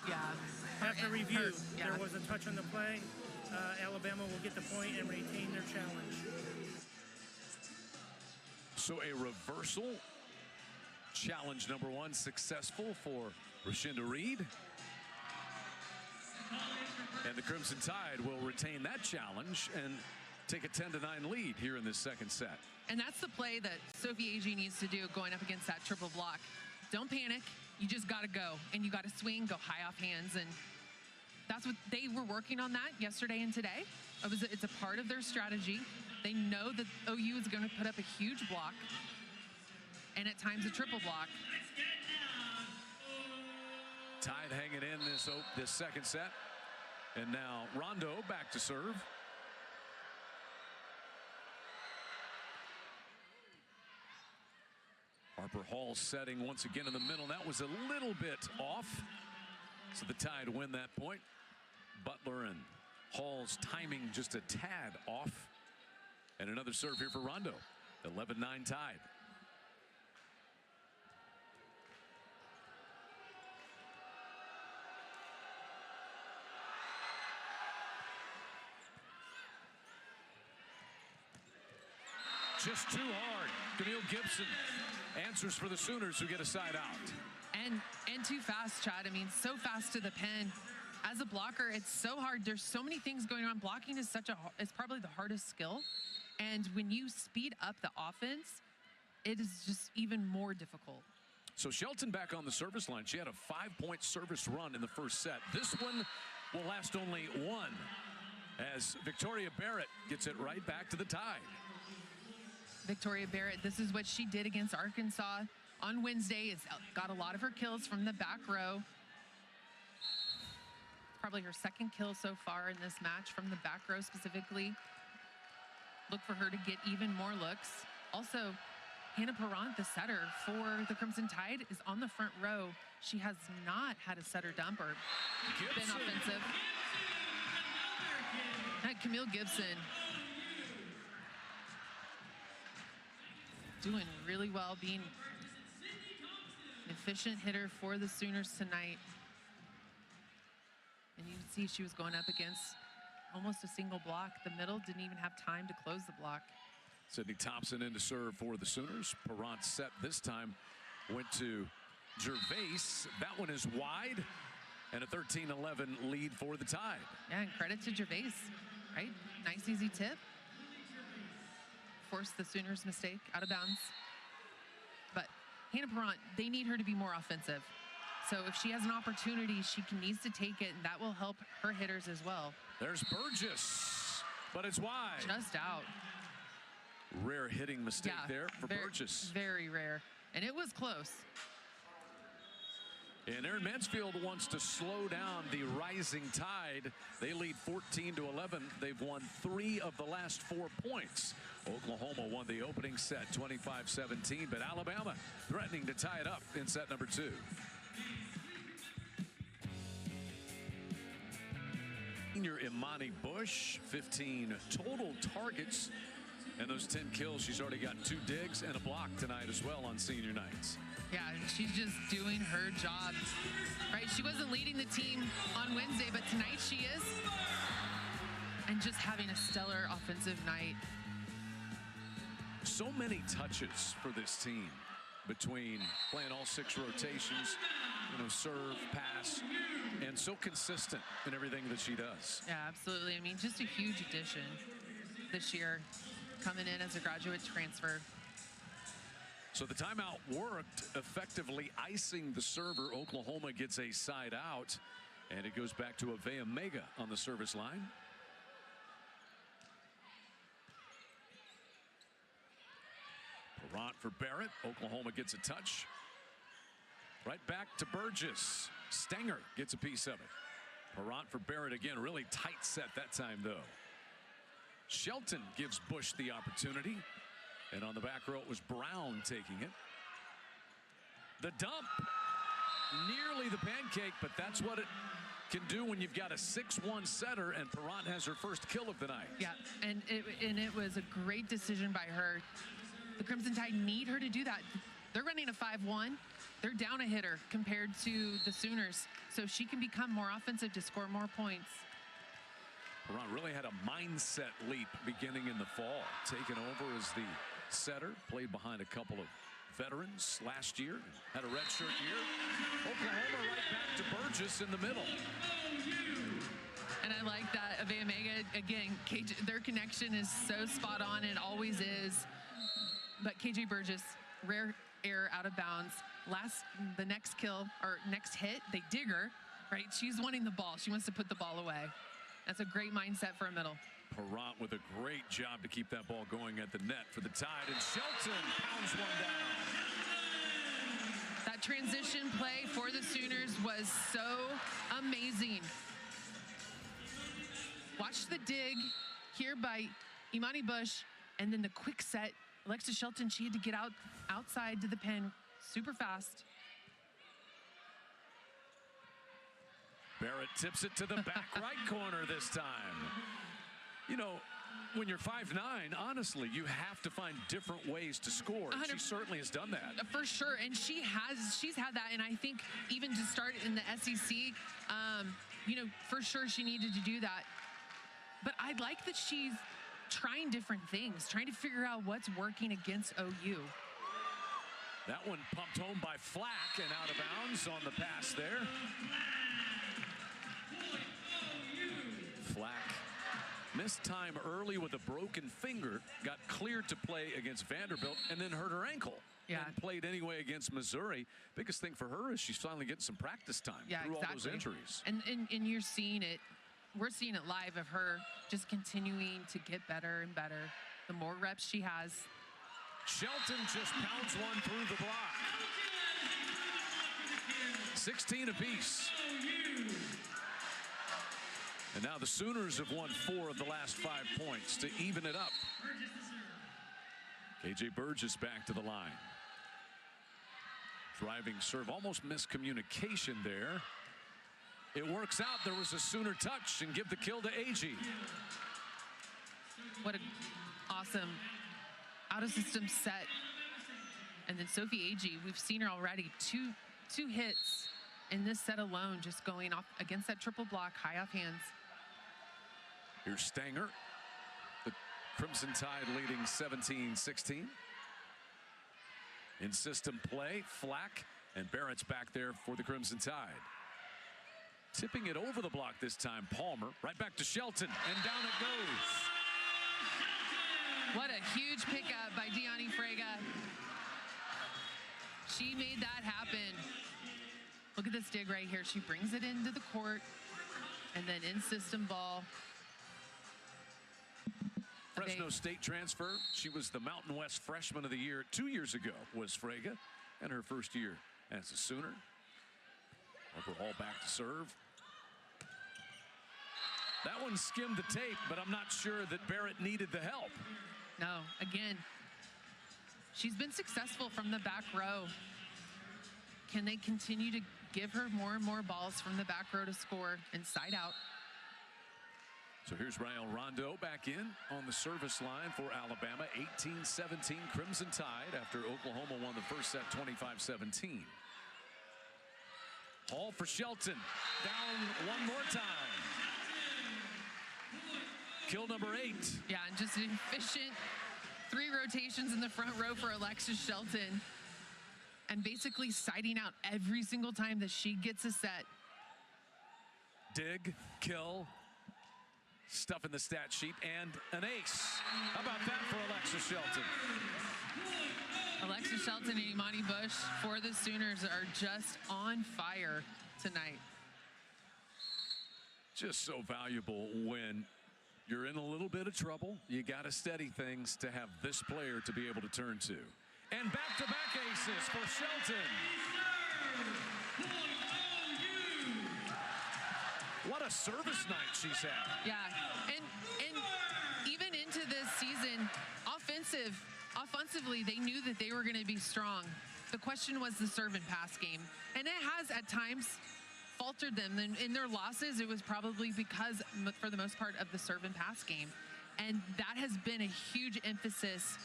Yeah. After review, Yeah. there was a touch on the play. Alabama will get the point and retain their challenge. So a reversal. Challenge number 1 successful for Rashinda Reed. And the Crimson Tide will retain that challenge and take a 10-9 lead here in this second set. And that's the play that Sophie Agee needs to do going up against that triple block. Don't panic. You just got to go. And you got to swing, go high off hands. And that's what they were working on that yesterday and today. It's a part of their strategy. They know that OU is going to put up a huge block. And at times a triple block. Tide hanging in this second set. And now Rondo back to serve. Harper Hall setting once again in the middle. That was a little bit off. So the Tide win that point. Butler and Hall's timing just a tad off. And another serve here for Rondo. 11-9 Tide. Just too hard. Camille Gibson answers for the Sooners, who get a side out. And too fast, Chad. I mean, so fast to the pin. As a blocker, it's so hard. There's so many things going on. Blocking is it's probably the hardest skill. And when you speed up the offense, it is just even more difficult. So Shelton back on the service line. She had a 5-point service run in the first set. This one will last only 1, as Victoria Barrett gets it right back to the Tide. Victoria Barrett, this is what she did against Arkansas on Wednesday. It's got a lot of her kills from the back row. Probably her second kill so far in this match from the back row specifically. Look for her to get even more looks. Also, Hannah Perrant, the setter for the Crimson Tide, is on the front row. She has not had a setter dump or been offensive. Camille Gibson doing really well, being an efficient hitter for the Sooners tonight. And you can see she was going up against almost a single block. The middle didn't even have time to close the block. Sydney Thompson in to serve for the Sooners. Perrant set this time went to Gervais. That one is wide, and a 13-11 lead for the Tide. Yeah, and credit to Gervais, right? Nice, easy tip. Forced the Sooners' mistake out of bounds. But Hannah Perrant, they need her to be more offensive. So if she has an opportunity, she needs to take it, and that will help her hitters as well. There's Burgess, but it's wide. Just out. Rare hitting mistake there for Burgess. Very rare. And it was close. And Erin Mansfield wants to slow down the rising Tide. They lead 14-11. They've won 3 of the last 4 points. Oklahoma won the opening set 25-17, but Alabama threatening to tie it up in set number 2. Senior Imani Bush, 15 total targets, and those 10 kills. She's already got 2 digs and a block tonight as well on senior nights. Yeah, and she's just doing her job, right? She wasn't leading the team on Wednesday, but tonight she is. And just having a stellar offensive night. So many touches for this team between playing all 6 rotations, serve, pass, and so consistent in everything that she does. Yeah, absolutely. I mean, just a huge addition this year, coming in as a graduate transfer. So the timeout worked, effectively icing the server. Oklahoma gets a side out, and it goes back to Avea Mega on the service line. Perrant for Barrett. Oklahoma gets a touch. Right back to Burgess. Stenger gets a piece of it. Perrant for Barrett again. Really tight set that time, though. Shelton gives Bush the opportunity. And on the back row, it was Brown taking it. The dump. Nearly the pancake, but that's what it can do when you've got a 6-1 setter, and Perrant has her first kill of the night. Yeah, and it was a great decision by her. The Crimson Tide need her to do that. They're running a 5-1. They're down a hitter compared to the Sooners, so she can become more offensive to score more points. Perrant really had a mindset leap beginning in the fall. Taken over as the setter, played behind a couple of veterans last year, had a redshirt year. Oklahoma right back to Burgess in the middle. And I like that Avea Mega, again, their connection is so spot on, it always is. But KJ Burgess, rare error out of bounds. The next kill, or next hit, they dig her, right? She's wanting the ball. She wants to put the ball away. That's a great mindset for a middle. Perrant with a great job to keep that ball going at the net for the Tide, and Shelton pounds one down. That transition play for the Sooners was so amazing. Watch the dig here by Imani Bush, and then the quick set. Alexis Shelton, she had to get outside to the pen super fast. Barrett tips it to the back right corner this time. You know, when you're 5'9", honestly, you have to find different ways to score. She certainly has done that. For sure, and she's had that, and I think even to start in the SEC, you know, for sure she needed to do that. But I like that she's trying different things, trying to figure out what's working against OU. That one pumped home by Flack and out of bounds on the pass there. Flack missed time early with a broken finger, got cleared to play against Vanderbilt, and then hurt her ankle. Yeah. And played anyway against Missouri. Biggest thing for her is she's finally getting some practice time through all those injuries. And you're seeing it. We're seeing it live of her just continuing to get better and better. The more reps she has. Shelton just pounds one through the block. 16 apiece. And now the Sooners have won 4 of the last 5 points to even it up. KJ Burgess back to the line. Driving serve, almost miscommunication there. It works out. There was a Sooner touch and give the kill to Agee. What an awesome out-of-system set. And then Sophie Agee, we've seen her already. Two hits in this set alone, just going off against that triple block, high off hands. Here's Stenger. The Crimson Tide leading 17-16. In system play, Flack, and Barrett's back there for the Crimson Tide. Tipping it over the block this time, Palmer. Right back to Shelton, and down it goes. What a huge pickup by Deani Frega. She made that happen. Look at this dig right here. She brings it into the court, and then in-system ball. Fresno State transfer. She was the Mountain West Freshman of the Year 2 years ago, was Frega, and her first year as a Sooner. Overall back to serve. That one skimmed the tape, but I'm not sure that Barrett needed the help. No, again, she's been successful from the back row. Can they continue to give her more and more balls from the back row to score inside out? So here's Rael Rondo back in on the service line for Alabama. 18-17 Crimson Tide after Oklahoma won the first set 25-17. Hall for Shelton. Down one more time. Kill number 8. Yeah, and just an efficient 3 rotations in the front row for Alexis Shelton. And basically siding out every single time that she gets a set. Dig, kill, stuff in the stat sheet, and an ace. How about that for Alexis Shelton? Alexis Shelton and Imani Bush for the Sooners are just on fire tonight. Just so valuable when you're in a little bit of trouble. You got to steady things to have this player to be able to turn to. And back-to-back aces for Shelton. What a service night she's had. Yeah, and even into this season, offensively, they knew that they were going to be strong. The question was the serve and pass game, and it has at times faltered them. In their losses, it was probably because, for the most part, of the serve and pass game, and that has been a huge emphasis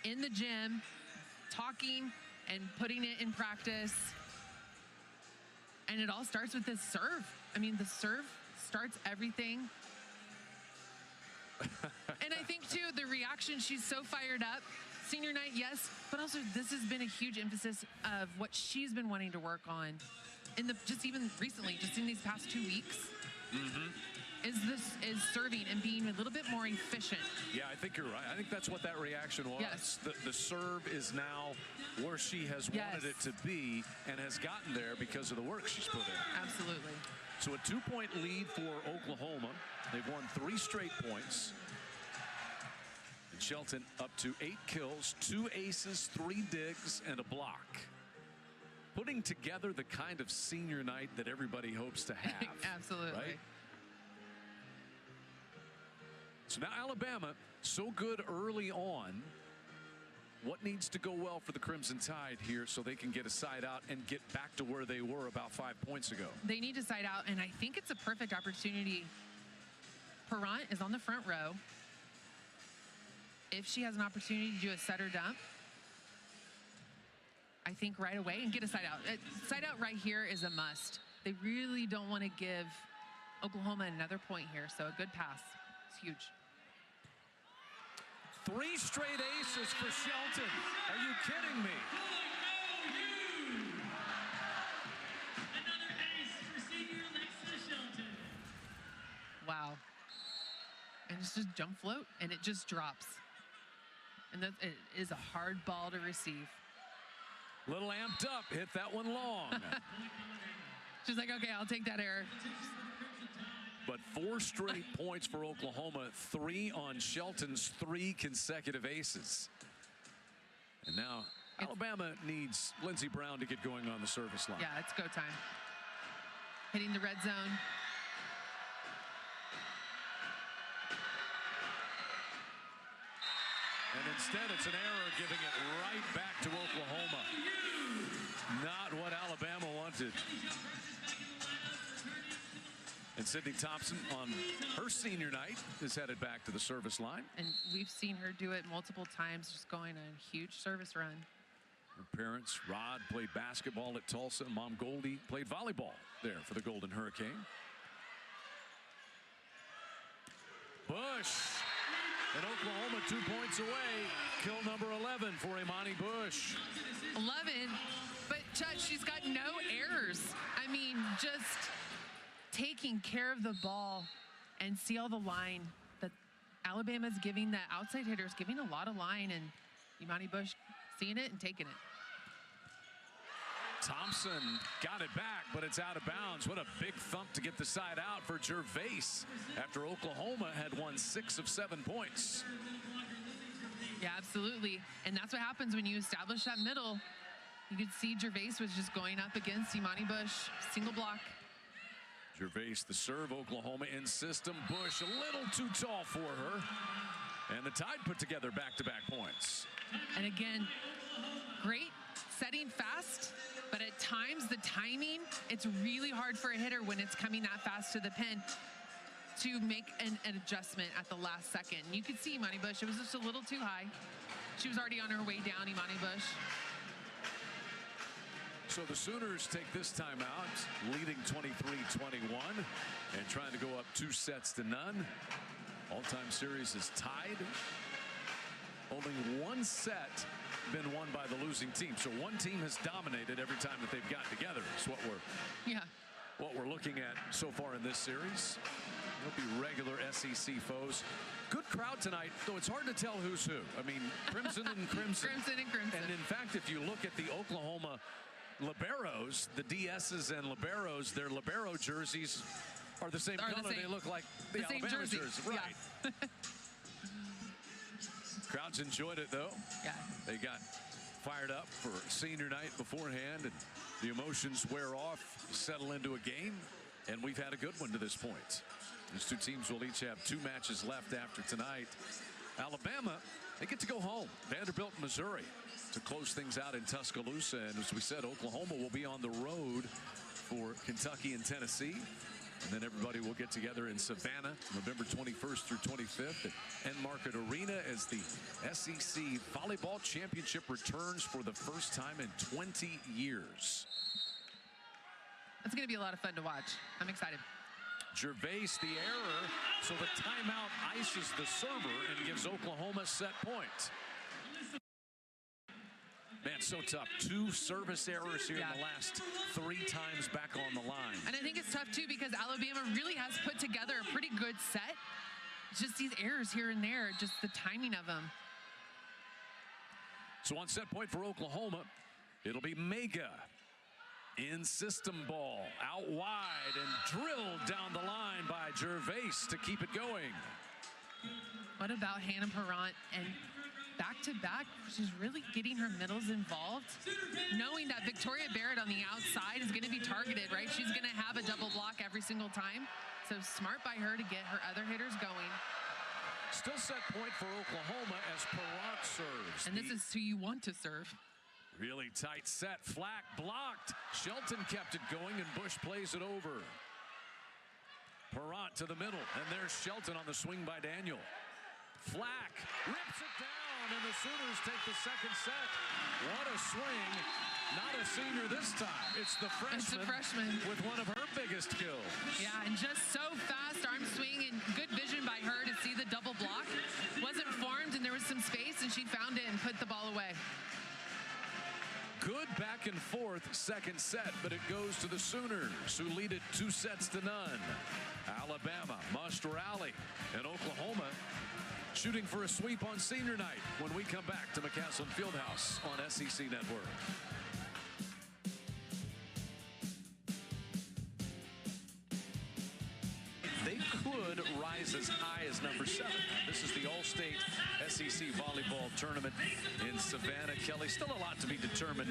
in the gym, talking and putting it in practice. And it all starts with this serve. I mean, the serve starts everything. And I think, too, the reaction, she's so fired up. Senior night, yes, but also this has been a huge emphasis of what she's been wanting to work on just even recently, just in these past 2 weeks. Is serving and being a little bit more efficient. Yeah, I think you're right. I think that's what that reaction was. Yes. The serve is now where she has wanted it to be and has gotten there because of the work she's put in. Absolutely. So a 2-point lead for Oklahoma. They've won 3 straight points. And Shelton up to 8 kills, 2 aces, 3 digs, and a block. Putting together the kind of senior night that everybody hopes to have. Absolutely. Right? So now Alabama, so good early on. What needs to go well for the Crimson Tide here so they can get a side out and get back to where they were about 5 points ago? They need to side out, and I think it's a perfect opportunity. Perrant is on the front row. If she has an opportunity to do a set or dump, I think right away, and get a side out. Side out right here is a must. They really don't want to give Oklahoma another point here, so a good pass. It's huge. 3 straight aces for Shelton. Are you kidding me? Another ace for senior Alexa Shelton. Wow. And it's just jump float, and it just drops. And it is a hard ball to receive. Little amped up, hit that one long. She's like, okay, I'll take that error. But 4 straight points for Oklahoma, 3 on Shelton's 3 consecutive aces. And now Alabama needs Lindsey Brown to get going on the service line. Yeah, it's go time. Hitting the red zone. And instead, it's an error, giving it right back to Oklahoma. Not what Alabama wanted. And Sydney Thompson on her senior night is headed back to the service line. And we've seen her do it multiple times, just going on a huge service run. Her parents, Rod, played basketball at Tulsa. Mom, Goldie, played volleyball there for the Golden Hurricane. Bush. And Oklahoma 2 points away. Kill number 11 for Imani Bush. 11, but Chad, she's got no errors. I mean, just taking care of the ball, and see all the line that Alabama's giving, the outside hitters giving a lot of line, and Imani Bush seeing it and taking it. Thompson got it back, but it's out of bounds. What a big thump to get the side out for Gervais after Oklahoma had won 6 of 7 points. Yeah, absolutely. And that's what happens when you establish that middle. You could see Gervais was just going up against Imani Bush, single block. Gervais, the serve, Oklahoma in system. Bush a little too tall for her. And the Tide put together back-to-back points. And again, great setting fast, but at times the timing, it's really hard for a hitter when it's coming that fast to the pin to make an adjustment at the last second. You could see Imani Bush, it was just a little too high. She was already on her way down, Imani Bush. So the Sooners take this time out, leading 23-21 and trying to go up 2 sets to none. All-time series is tied. Only 1 set been won by the losing team. So one team has dominated every time that they've gotten together. Is what we're looking at so far in this series. They'll be regular SEC foes. Good crowd tonight, though it's hard to tell who's who. I mean, Crimson and Crimson. Crimson and Crimson. And in fact, if you look at the Oklahoma Liberos, the DSs and Liberos, their Libero jerseys are the same color. They look like the Alabama jersey. Right. Yeah. Crowds enjoyed it, though. Yeah. They got fired up for senior night beforehand, and the emotions wear off, settle into a game, and we've had a good one to this point. These two teams will each have 2 matches left after tonight. Alabama, they get to go home. Vanderbilt, Missouri, to close things out in Tuscaloosa. And as we said, Oklahoma will be on the road for Kentucky and Tennessee. And then everybody will get together in Savannah, November 21st through 25th at Market Arena as the SEC Volleyball Championship returns for the first time in 20 years. It's going to be a lot of fun to watch. I'm excited. Gervais the error, so the timeout ices the server and gives Oklahoma set point. Man, so tough. 2 service errors here in the last 3 times back on the line. And I think it's tough too because Alabama really has put together a pretty good set. It's just these errors here and there, just the timing of them. So on set point for Oklahoma, it'll be Mega. In system ball, out wide and drilled down the line by Gervais to keep it going. What about Hannah Perrant? And back-to-back, she's really getting her middles involved, knowing that Victoria Barrett on the outside is going to be targeted, right? She's going to have a double block every single time. So smart by her to get her other hitters going. Still set point for Oklahoma as Perrant serves. And this is who you want to serve. Really tight set. Flack blocked. Shelton kept it going, and Bush plays it over. Perrant to the middle, and there's Shelton on the swing by Daniel. Flack rips it down, and the Sooners take the second set. What a swing. Not a senior this time. It's the freshman, with one of her biggest kills. Yeah, and just so fast arm swing and good vision by her to see the double block. Wasn't formed, and there was some space, and she found it and put the ball away. Good back and forth second set, but it goes to the Sooners, who lead it 2-0. Alabama must rally, and Oklahoma shooting for a sweep on senior night when we come back to McCaslin Fieldhouse on SEC Network. They could rise as high as number 7. This is the All-State SEC Volleyball Tournament in Savannah. Kelly, still a lot to be determined.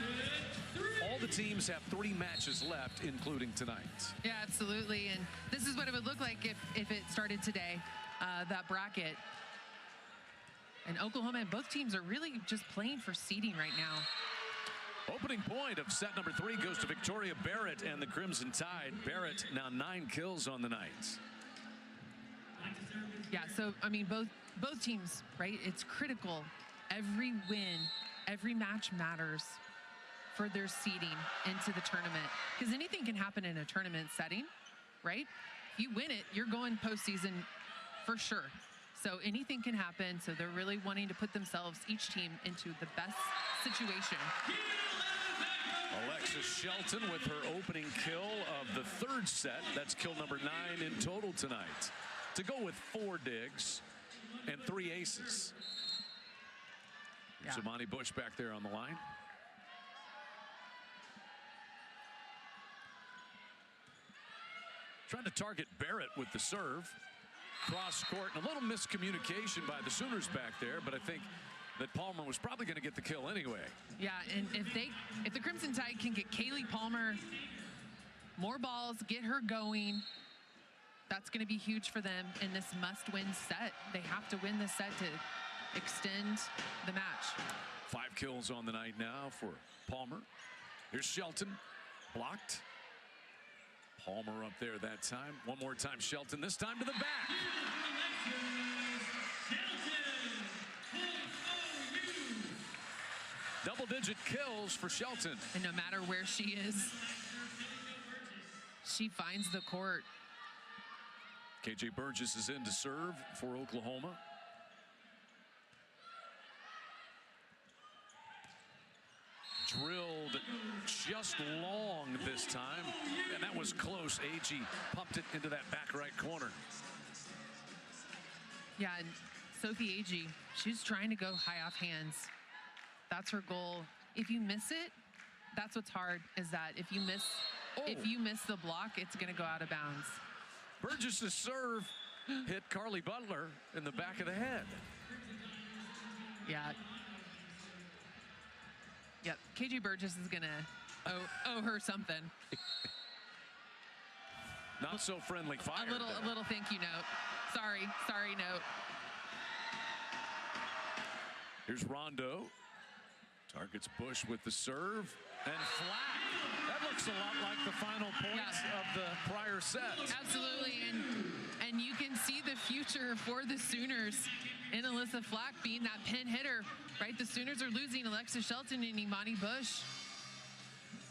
All the teams have 3 matches left, including tonight. Yeah, absolutely. And this is what it would look like if it started today, that bracket. And Oklahoma and both teams are really just playing for seeding right now. Opening point of set number 3 goes to Victoria Barrett and the Crimson Tide. Barrett now 9 kills on the night. Yeah, so, I mean, both teams, right? It's critical. Every win, every match matters for their seeding into the tournament. Because anything can happen in a tournament setting, right? If you win it, you're going postseason for sure. So anything can happen. So they're really wanting to put themselves, each team, into the best situation. Alexis Shelton with her opening kill of the 3rd set. That's kill number 9 in total tonight. To go with 4 digs and 3 aces. Yeah. Imani Bush back there on the line. Trying to target Barrett with the serve. Cross court, and a little miscommunication by the Sooners back there, but I think that Palmer was probably going to get the kill anyway. Yeah, and if the Crimson Tide can get Kaylee Palmer more balls, get her going, that's going to be huge for them in this must-win set. They have to win this set to extend the match. 5 kills on the night now for Palmer. Here's Shelton, blocked. Palmer up there that time. One more time, Shelton, this time to the back. Double-digit kills for Shelton. And no matter where she is, she finds the court. KJ Burgess is in to serve for Oklahoma. Drilled just long this time, and that was close. Agee pumped it into that back right corner. Yeah, and Sophie Agee, she's trying to go high off hands. That's her goal. If you miss it, that's what's hard, is that if you miss the block, it's going to go out of bounds. Burgess's serve hit Carly Butler in the back of the head. Yeah. Yep, KJ Burgess is going to owe her something. Not so friendly fire. A little thank you note. Sorry note. Here's Rondo. Targets Bush with the serve. And flat. That looks a lot like the final points of the prior set. Absolutely, and you can see the future for the Sooners in Alyssa Flack being that pin hitter, right? The Sooners are losing Alexa Shelton and Imani Bush.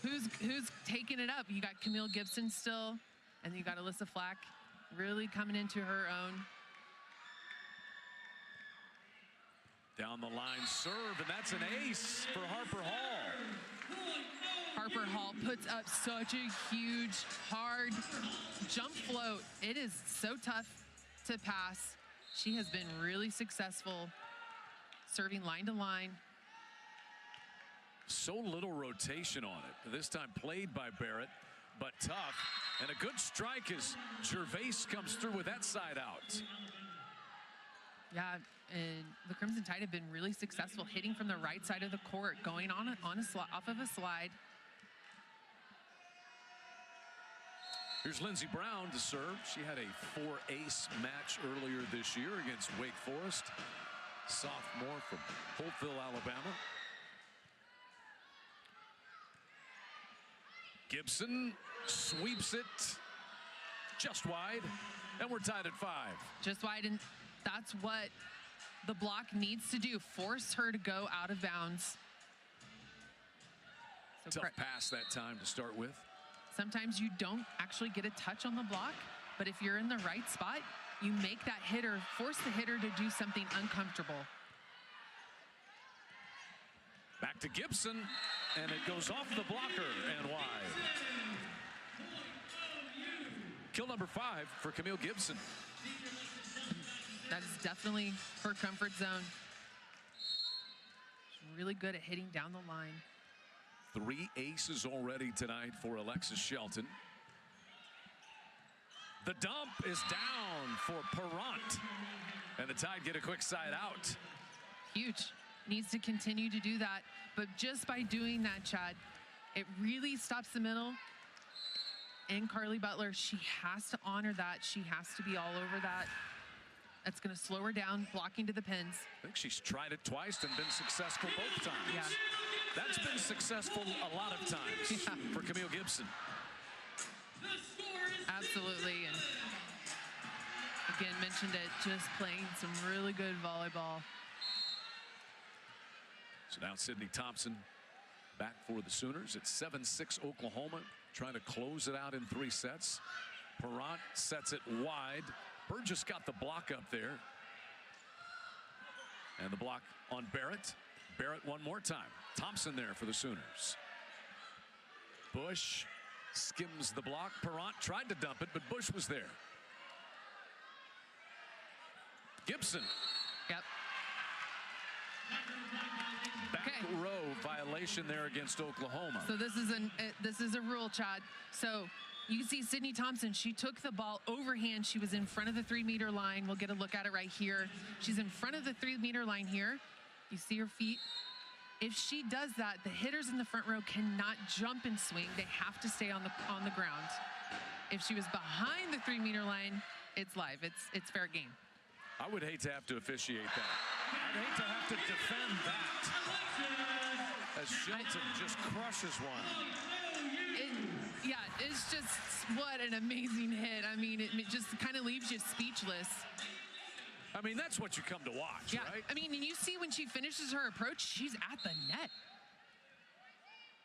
Who's taking it up? You got Camille Gibson still, and then you got Alyssa Flack really coming into her own. Down the line serve, and that's an ace for Harper Hall. Harper Hall puts up such a huge, hard jump float. It is so tough to pass. She has been really successful serving line to line. So little rotation on it. This time played by Barrett, but tough. And a good strike as Gervais comes through with that side out. Yeah, and the Crimson Tide have been really successful hitting from the right side of the court, going on off of a slide. Here's Lindsey Brown to serve. She had a 4-ace match earlier this year against Wake Forest. Sophomore from Holtville, Alabama. Gibson sweeps it just wide, and we're tied at 5. Just wide, and that's what the block needs to do. Force her to go out of bounds. So tough pass that time to start with. Sometimes you don't actually get a touch on the block, but if you're in the right spot, you make that hitter, force the hitter to do something uncomfortable. Back to Gibson, and it goes off the blocker and wide. Kill number 5 for Camille Gibson. That is definitely her comfort zone. She's really good at hitting down the line. 3 aces already tonight for Alexis Shelton. The dump is down for Perrant. And the Tide get a quick side out. Huge. Needs to continue to do that. But just by doing that, Chad, it really stops the middle. And Carly Butler, she has to honor that. She has to be all over that. That's going to slow her down, blocking to the pins. I think she's tried it twice and been successful both times. Yeah. That's been successful a lot of times for Camille Gibson. Absolutely. And again, mentioned it, just playing some really good volleyball. So now Sydney Thompson back for the Sooners. It's 7-6 Oklahoma, trying to close it out in 3 sets. Perrant sets it wide. Burgess got the block up there. And the block on Barrett. Barrett one more time. Thompson there for the Sooners. Bush skims the block. Perrant tried to dump it, but Bush was there. Gibson. Yep. Back row violation there against Oklahoma. So this is a rule, Chad. So you can see Sydney Thompson, she took the ball overhand. She was in front of the 3-meter line. We'll get a look at it right here. She's in front of the 3-meter line here. You see her feet. If she does that, the hitters in the front row cannot jump and swing. They have to stay on the ground. If she was behind the 3-meter line, it's live. It's fair game. I would hate to have to officiate that. I'd hate to have to defend that. As Shelton just crushes one. It's just, what an amazing hit. I mean, it just kind of leaves you speechless. I mean, that's what you come to watch, right? I mean, and you see when she finishes her approach, she's at the net.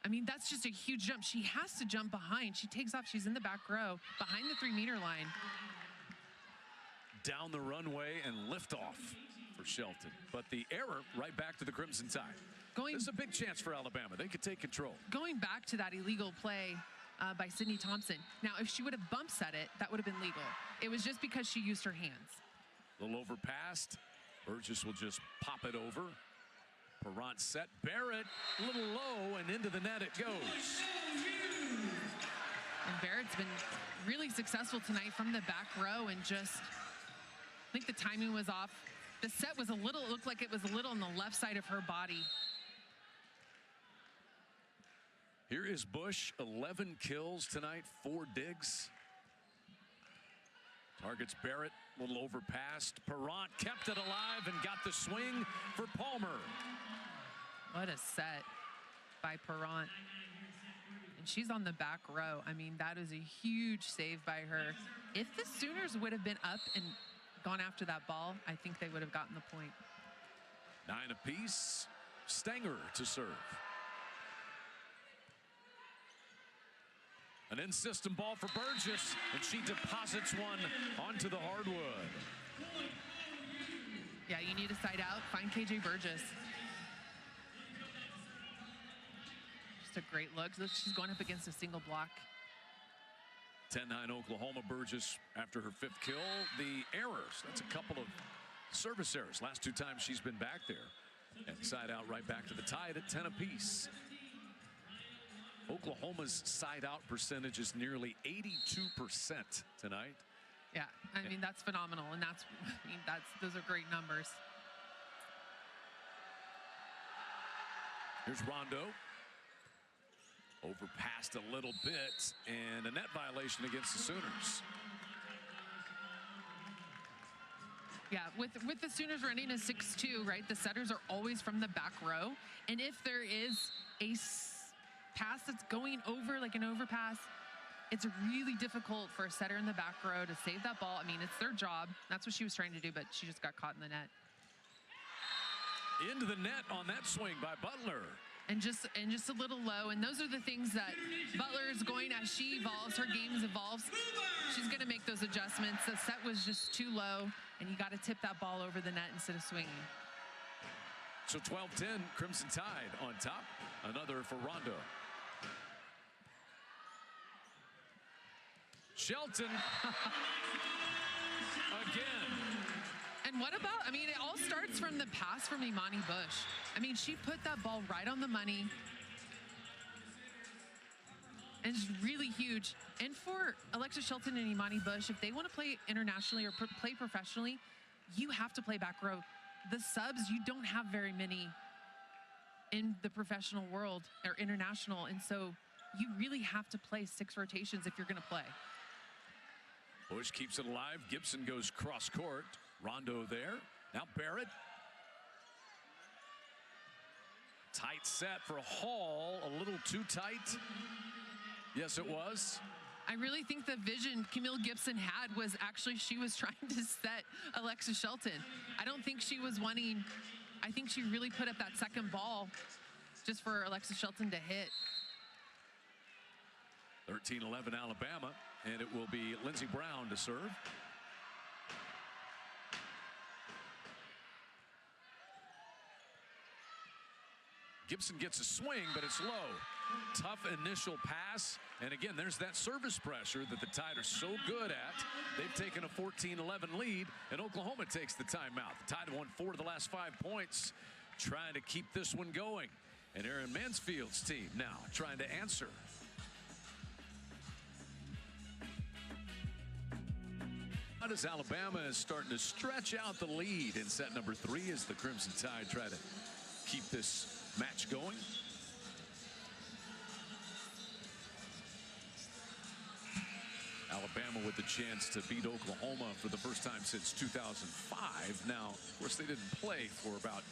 I mean, that's just a huge jump. She has to jump behind. She takes off. She's in the back row, behind the 3-meter line. Down the runway and liftoff for Shelton. But the error right back to the Crimson Tide. This is a big chance for Alabama. They could take control. Going back to that illegal play by Sydney Thompson. Now, if she would have bump set it, that would have been legal. It was just because she used her hands. A little overpassed. Burgess will just pop it over. Perrant set. Barrett a little low, and into the net it goes. And Barrett's been really successful tonight from the back row, and just, I think the timing was off. The set was it looked like it was a little on the left side of her body. is Bush, 11 kills tonight, 4 digs. Targets Barrett, a little overpassed. Perrant kept it alive and got the swing for Palmer. What a set by Perrant. And she's on the back row. I mean, that is a huge save by her. If the Sooners would have been up and gone after that ball, I think they would have gotten the point. 9 apiece. Stenger to serve. An in-system ball for Burgess, and she deposits one onto the hardwood. Yeah, you need a side out. Find KJ Burgess. Just a great look. Look, she's going up against a single block. 10-9 Oklahoma. Burgess after her 5th kill. The errors, that's a couple of service errors. Last 2 times she's been back there. And side out right back to the tie at 10 apiece. Oklahoma's side out percentage is nearly 82% tonight. Yeah, I mean, that's phenomenal. And those are great numbers. Here's Rondo. Overpassed a little bit, and a net violation against the Sooners. Yeah, with the Sooners running a 6-2, right, the setters are always from the back row. And if there is a pass that's going over, like an overpass, it's really difficult for a setter in the back row to save that ball. I mean, it's their job. That's what she was trying to do, but she just got caught in the net. Into the net on that swing by Butler. And just a little low. And those are the things that Butler is going, as she evolves, her game evolves, she's going to make those adjustments. The set was just too low, and you got to tip that ball over the net instead of swinging. So 12-10, Crimson Tide on top. Another for Rondo. Shelton again. And what about, I mean, it all starts from the pass from Imani Bush. I mean, she put that ball right on the money. And it's really huge. And for Alexis Shelton and Imani Bush, if they want to play internationally or play professionally, you have to play back row. The subs, you don't have very many in the professional world or international. And so you really have to play 6 rotations if you're going to play. Bush keeps it alive. Gibson goes cross court. Rondo there. Now Barrett. Tight set for Hall. A little too tight. Yes, it was. I really think the vision Camille Gibson had was actually she was trying to set Alexis Shelton. I don't think she was wanting, I think she really put up that second ball just for Alexis Shelton to hit. 13-11 Alabama, and it will be Lindsey Brown to serve. Gibson gets a swing, but it's low. Tough initial pass. And again, there's that service pressure that the Tide are so good at. They've taken a 14-11 lead, and Oklahoma takes the timeout. The Tide won 4 of the last 5 points, trying to keep this one going. And Aaron Mansfield's team now trying to answer. As Alabama is starting to stretch out the lead in set number 3 as the Crimson Tide try to keep this match going. Alabama with the chance to beat Oklahoma for the first time since 2005. Now, of course, they didn't play for about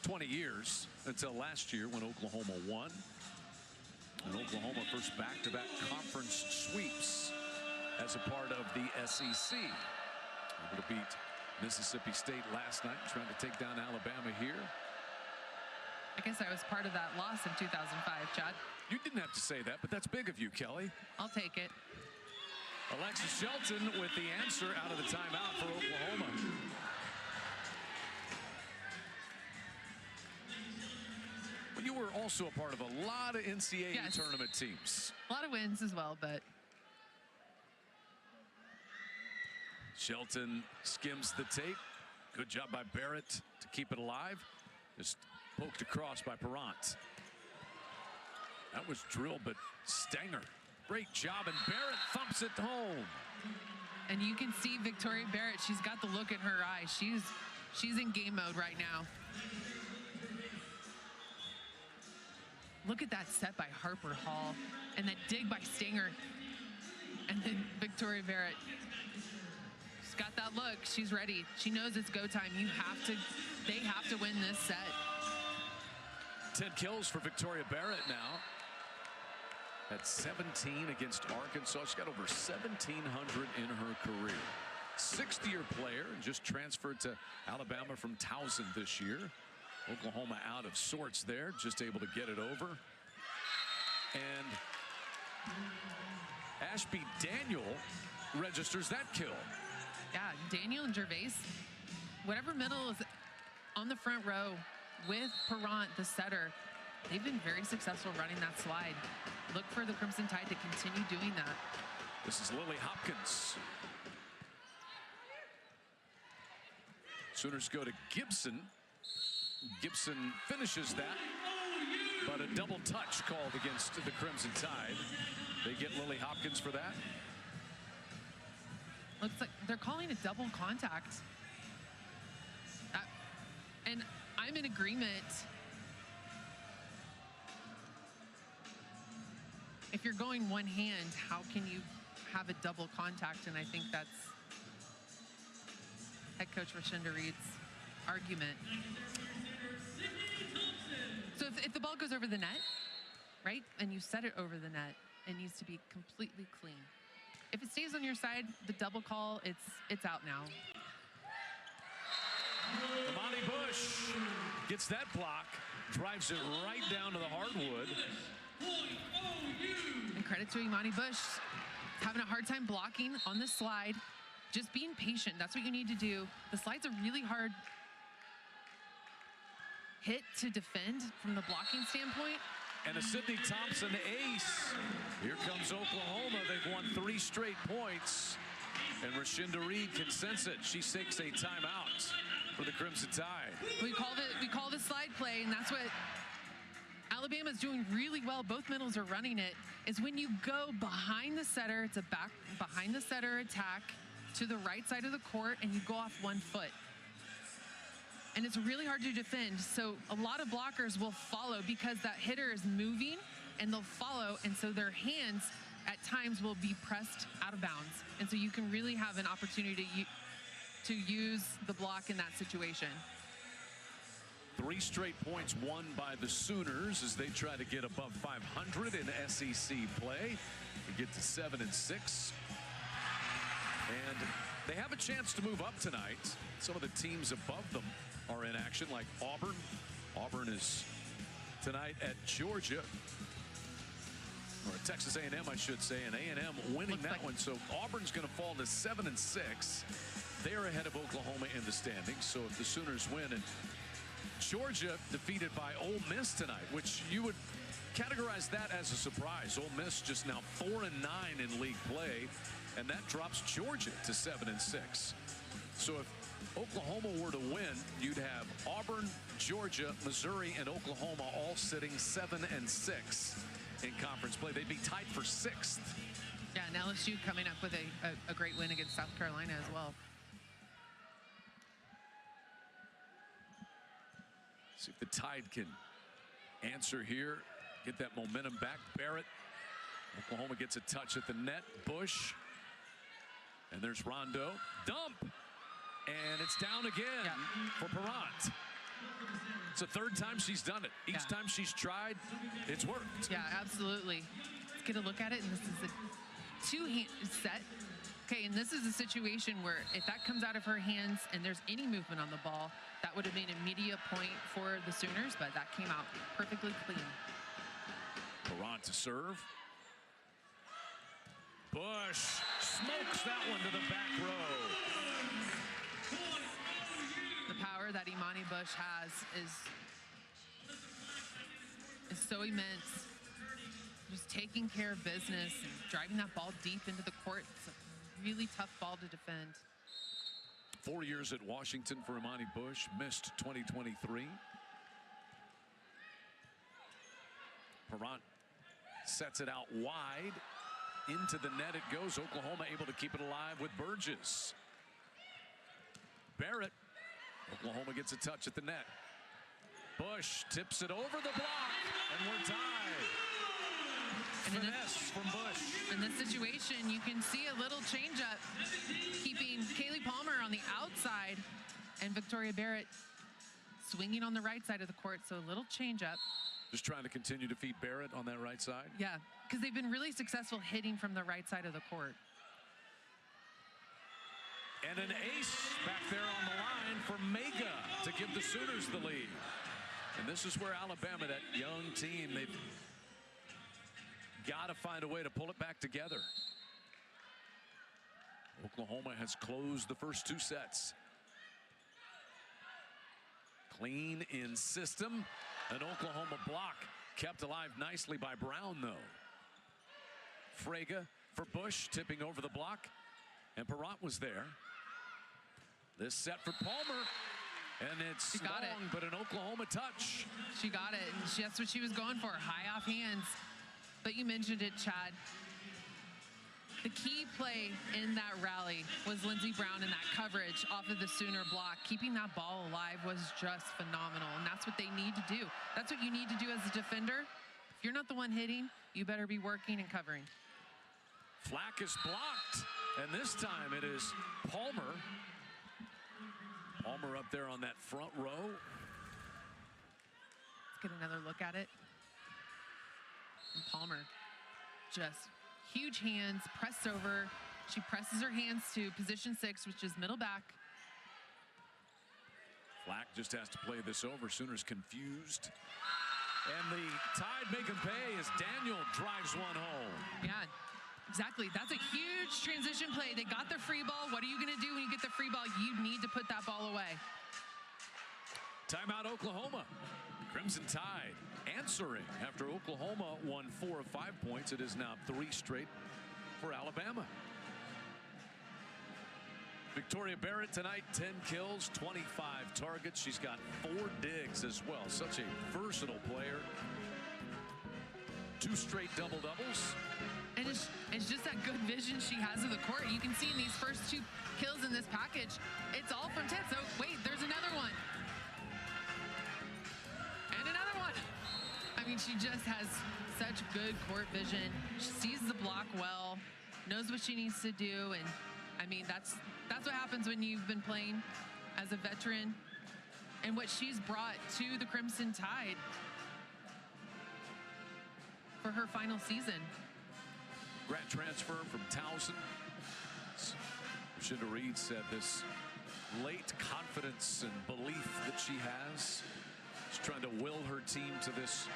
20 years until last year when Oklahoma won. And Oklahoma first back-to-back conference sweeps as a part of the SEC. Able to beat Mississippi State last night, trying to take down Alabama here. I guess I was part of that loss in 2005, Chad. You didn't have to say that, but that's big of you, Kelly. I'll take it. Alexis Shelton with the answer out of the timeout for Oklahoma. Well, you were also a part of a lot of NCAA tournament teams. A lot of wins as well, but Shelton skims the tape. Good job by Barrett to keep it alive. Just poked across by Perrant. That was drilled, but Stenger, great job, and Barrett thumps it home. And you can see Victoria Barrett, she's got the look in her eye. She's in game mode right now. Look at that set by Harper Hall and that dig by Stanger. And then Victoria Barrett. She's got that look. She's ready. She knows it's go time. They have to win this set. 10 kills for Victoria Barrett now. At 17 against Arkansas. She's got over 1,700 in her career. 60-year player, just transferred to Alabama from Towson this year. Oklahoma out of sorts there, just able to get it over. And Ashby Daniel registers that kill. Yeah, Daniel and Gervais, whatever middle is on the front row with Perrant, the setter, they've been very successful running that slide. Look for the Crimson Tide to continue doing that. This is Lily Hopkins. Sooners go to Gibson. Gibson finishes that, but a double touch called against the Crimson Tide. They get Lily Hopkins for that. Looks like they're calling it double contact. And I'm in agreement. If you're going one hand, how can you have a double contact? And I think that's head coach Rashinda Reed's argument. So if the ball goes over the net, right, and you set it over the net, it needs to be completely clean. If it stays on your side, the double call, it's out now. Imani Bush gets that block, drives it right down to the hardwood. And credit to Imani Bush, having a hard time blocking on the slide, just being patient. That's what you need to do. The slide's a really hard hit to defend from the blocking standpoint. And a Sydney Thompson ace. Here comes Oklahoma. They've won 3 straight points. And Rashinda Reed can sense it. She takes a timeout for the Crimson Tide. We call the slide play, and that's what Alabama's doing really well. Both middles are running it. Is when you go behind the setter, it's a back behind the setter attack to the right side of the court, and you go off 1 foot. And it's really hard to defend. So a lot of blockers will follow because that hitter is moving and they'll follow. And so their hands at times will be pressed out of bounds. And so you can really have an opportunity to use the block in that situation. 3 straight points won by the Sooners as they try to get above 500 in SEC play. They get to 7-6. And they have a chance to move up tonight. Some of the teams above them are in action, like Auburn. Auburn is tonight at Georgia, or at Texas A&M, I should say, and A&M winning Looks that like one. So Auburn's going to fall to 7-6. They're ahead of Oklahoma in the standings. So if the Sooners win, and Georgia defeated by Ole Miss tonight, which you would categorize that as a surprise. Ole Miss just now 4-9 in league play, and that drops Georgia to 7-6. So if Oklahoma were to win, you'd have Auburn, Georgia, Missouri, and Oklahoma all sitting 7-6 in conference play. They'd be tied for 6th. Yeah, and LSU coming up with a great win against South Carolina as well. See if the Tide can answer here, get that momentum back. Barrett, Oklahoma gets a touch at the net. Bush, and there's Rondo. Dump, and it's down again for Perrant. It's the 3rd time she's done it. Each time she's tried, it's worked. Yeah, absolutely. Let's get a look at it, and this is a 2-hand set. Okay, and this is a situation where if that comes out of her hands and there's any movement on the ball, that would have been a media point for the Sooners, but that came out perfectly clean. Perrant to serve. Bush smokes that one to the back row. The power that Imani Bush has is so immense. Just taking care of business and driving that ball deep into the court. It's a really tough ball to defend. 4 years at Washington for Imani Bush, missed 2023. Perrant sets it out wide. Into the net it goes. Oklahoma able to keep it alive with Burgess. Barrett. Oklahoma gets a touch at the net. Bush tips it over the block, and we're tied. finesse from Bush. In this situation, you can see a little changeup, keeping Kaylee Palmer on the outside and Victoria Barrett swinging on the right side of the court. So a little changeup. Just trying to continue to feed Barrett on that right side. Yeah, because they've been really successful hitting from the right side of the court. And an ace back there on the line for Mega to give the Sooners the lead. And this is where Alabama, that young team, they've got to find a way to pull it back together. Oklahoma has closed the first 2 sets. Clean in system. An Oklahoma block kept alive nicely by Brown, though. Frege for Bush, tipping over the block. And Perrott was there. This set for Palmer. And it's long, but an Oklahoma touch. She got it, and that's what she was going for, high off hands. But you mentioned it, Chad. The key play in that rally was Lindsey Brown and that coverage off of the Sooner block. Keeping that ball alive was just phenomenal, and that's what they need to do. That's what you need to do as a defender. If you're not the one hitting, you better be working and covering. Flack is blocked, and this time it is Palmer. Palmer up there on that front row. Let's get another look at it. And Palmer, just huge hands, pressed over. She presses her hands to position 6, which is middle back. Flack just has to play this over. Sooners confused. And the Tide make 'em pay as Daniel drives one home. Yeah, exactly. That's a huge transition play. They got the free ball. What are you going to do when you get the free ball? You need to put that ball away. Timeout Oklahoma. Crimson Tide answering after Oklahoma won 4 of 5 points. It is now 3 straight for Alabama. Victoria Barrett tonight, 10 kills, 25 targets. She's got 4 digs as well. Such a versatile player. 2 straight double-doubles. And it's just that good vision she has of the court. You can see in these first 2 kills in this package, it's all from 10. So wait, there's another one. And another one. I mean, she just has such good court vision. She sees the block well, knows what she needs to do. And I mean, that's what happens when you've been playing as a veteran, and what she's brought to the Crimson Tide for her final season. Grad transfer from Towson. Shinda Reed said this late confidence and belief that she has. She's trying to will her team to this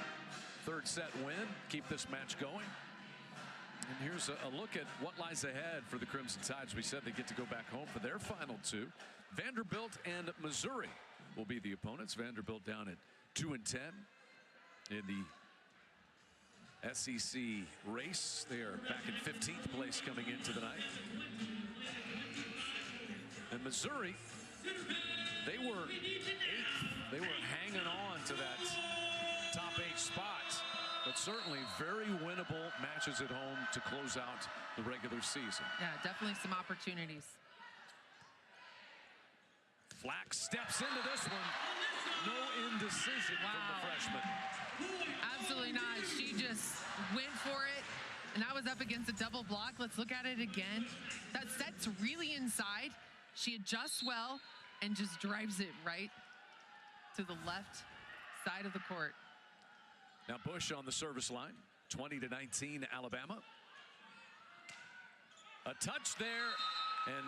3rd set win, keep this match going. And here's a look at what lies ahead for the Crimson Tide. As we said, they get to go back home for their final 2. Vanderbilt and Missouri will be the opponents. Vanderbilt down at 2-10 in the SEC race. They are back in 15th place coming into the night. And Missouri, they were 8th. They were hanging on to that top 8 spot. But certainly very winnable matches at home to close out the regular season. Yeah, definitely some opportunities. Flack steps into this one. No indecision from the freshman. Absolutely not. She just went for it, and that was up against a double block. Let's look at it again. That set's really inside. She adjusts well and just drives it right to the left side of the court. Now Bush on the service line, 20-19 Alabama. A touch there, and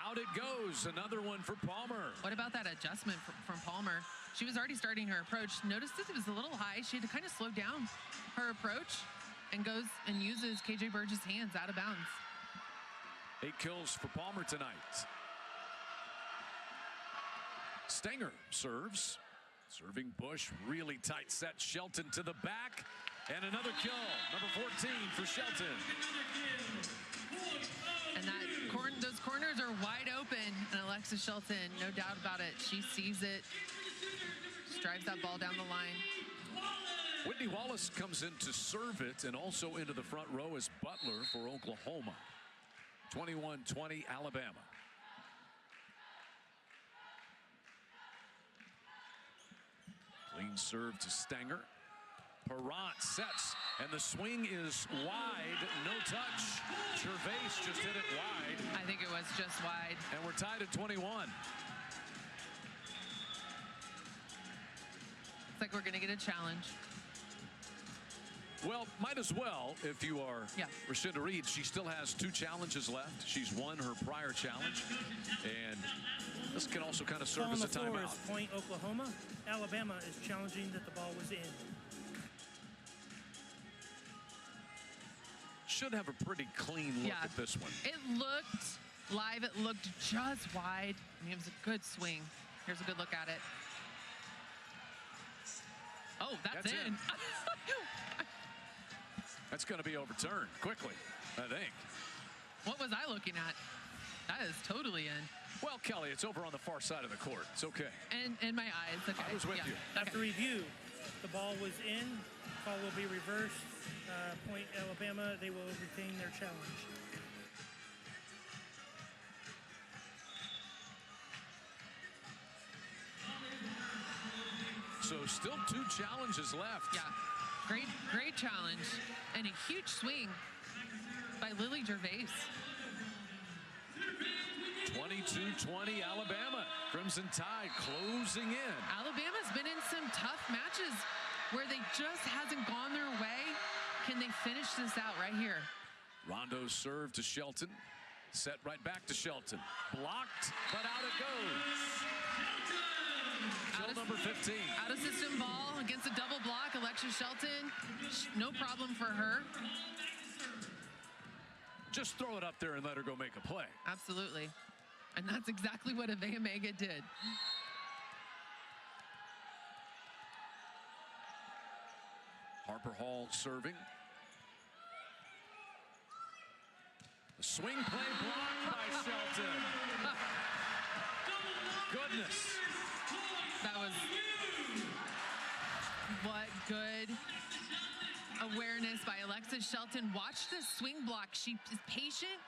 out it goes. Another one for Palmer. What about that adjustment from Palmer? She was already starting her approach. Noticed that it was a little high. She had to kind of slow down her approach and goes and uses KJ Burge's hands out of bounds. 8 kills for Palmer tonight. Stenger serves. Serving Bush, really tight set. Shelton to the back, and another kill. Number 14 for Shelton. And those corners are wide open, and Alexis Shelton, no doubt about it. She sees it, just drives that ball down the line. Whitney Wallace comes in to serve it, and also into the front row is Butler for Oklahoma. 21-20 Alabama. Clean serve to Stenger. Perrant sets, and the swing is wide. No touch. Gervais just hit it wide. I think it was just wide. And we're tied at 21. Looks like we're going to get a challenge. Well, might as well if you are Rashinda Reed. She still has 2 challenges left. She's won her prior challenge. And this can also kind of serve as a timeout. Point Oklahoma. Alabama is challenging that the ball was in. Should have a pretty clean look at this one. It looked live. It looked just wide. I mean, it was a good swing. Here's a good look at it. Oh, that's in. That's going to be overturned quickly, I think. What was I looking at? That is totally in. Well, Kelly, it's over on the far side of the court. It's okay. And in my eyes. Okay. I was with you. After review, the ball was in. Call will be reversed. Point Alabama. They will retain their challenge. So still 2 challenges left. Yeah. Great challenge. And a huge swing by Lily Gervais. 22-20 Alabama. Crimson Tide closing in. Alabama's been in some tough matches where they just hasn't gone their way. Can they finish this out right here? Rondo's serve to Shelton. Set right back to Shelton. Blocked, but out it goes. Kill number 15. Out of system ball against a double block. Alexis Shelton, no problem for her. Just throw it up there and let her go make a play. Absolutely. And that's exactly what Avea Mega did. Harper Hall serving. The swing play blocked by Shelton. Goodness. That was what good awareness by Alexis Shelton. Watch the swing block. She is patient,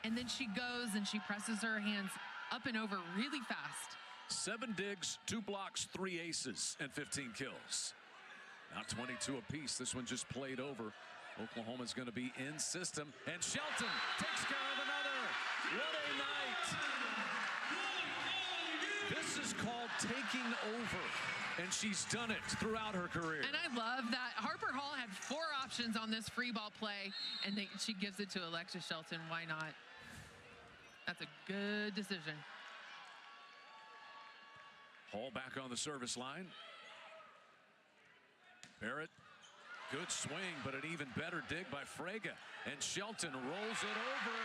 and then she goes and she presses her hands up and over really fast. 7 digs, 2 blocks, 3 aces, and 15 kills. Now 22 apiece. This one just played over. Oklahoma's going to be in system, and Shelton takes care of another. What a night. This is called taking over, and she's done it throughout her career. And I love that. Harper Hall had 4 options on this free ball play, and she gives it to Alexis Shelton. Why not? That's a good decision. Hall back on the service line. Barrett, good swing, but an even better dig by Frega. And Shelton rolls it over,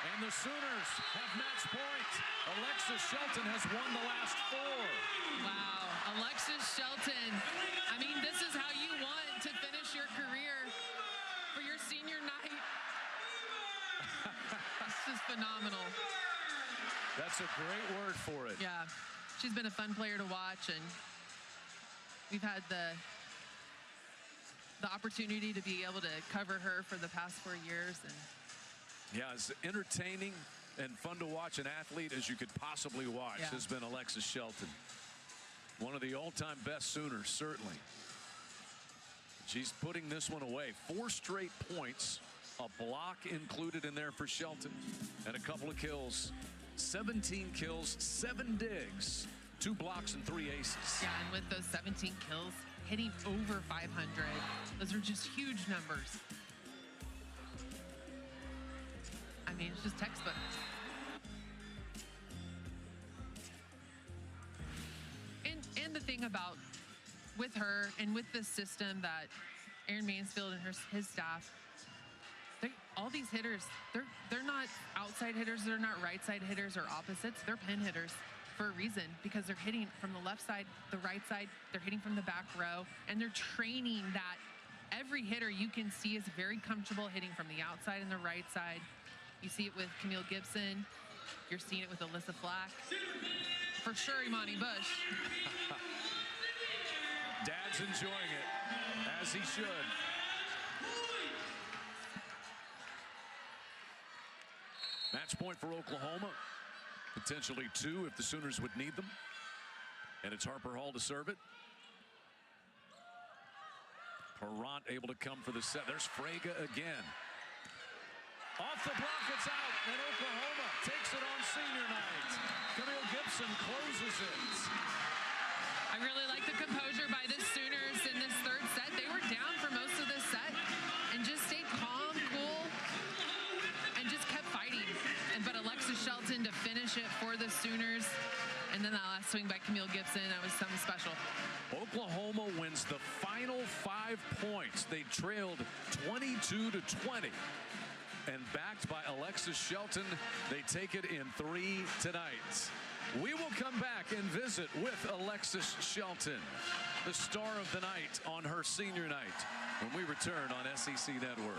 and the Sooners have match point. Alexis Shelton has won the last 4. Wow, Alexis Shelton. I mean, this is how you want to finish your career for your senior night. It's just phenomenal. That's a great word for it. Yeah, she's been a fun player to watch, and we've had the opportunity to be able to cover her for the past 4 years. And yeah, as entertaining and fun to watch an athlete as you could possibly watch has been Alexis Shelton. One of the all-time best Sooners, certainly. She's putting this one away. 4 straight points, a block included in there for Shelton, and a couple of kills. 17 kills, 7 digs, 2 blocks, and 3 aces. Yeah, and with those 17 kills, hitting over 500. Those are just huge numbers. I mean, it's just textbook. And the thing about with her and with this system that Aaron Mansfield and his staff, all these hitters, they're not outside hitters, they're not right side hitters or opposites, they're pin hitters for a reason, because they're hitting from the left side, the right side, they're hitting from the back row, and they're training that every hitter you can see is very comfortable hitting from the outside and the right side. You see it with Camille Gibson, you're seeing it with Alyssa Flack, for sure Imani Bush. Dad's enjoying it, as he should. Match point for Oklahoma. Potentially 2 if the Sooners would need them. And it's Harper Hall to serve it. Perrant able to come for the set. There's Fraga again. Off the block, it's out, and Oklahoma takes it on senior night. Camille Gibson closes it. I really like the composure by the Sooners in this third set. They were down for most of this set and just stayed calm, cool, and just kept fighting. But Alexis Shelton to finish it for the Sooners. And then that last swing by Camille Gibson, that was something special. Oklahoma wins the final 5 points. They trailed 22-20. And backed by Alexis Shelton, they take it in 3 tonight. We will come back and visit with Alexis Shelton, the star of the night on her senior night, when we return on SEC Network.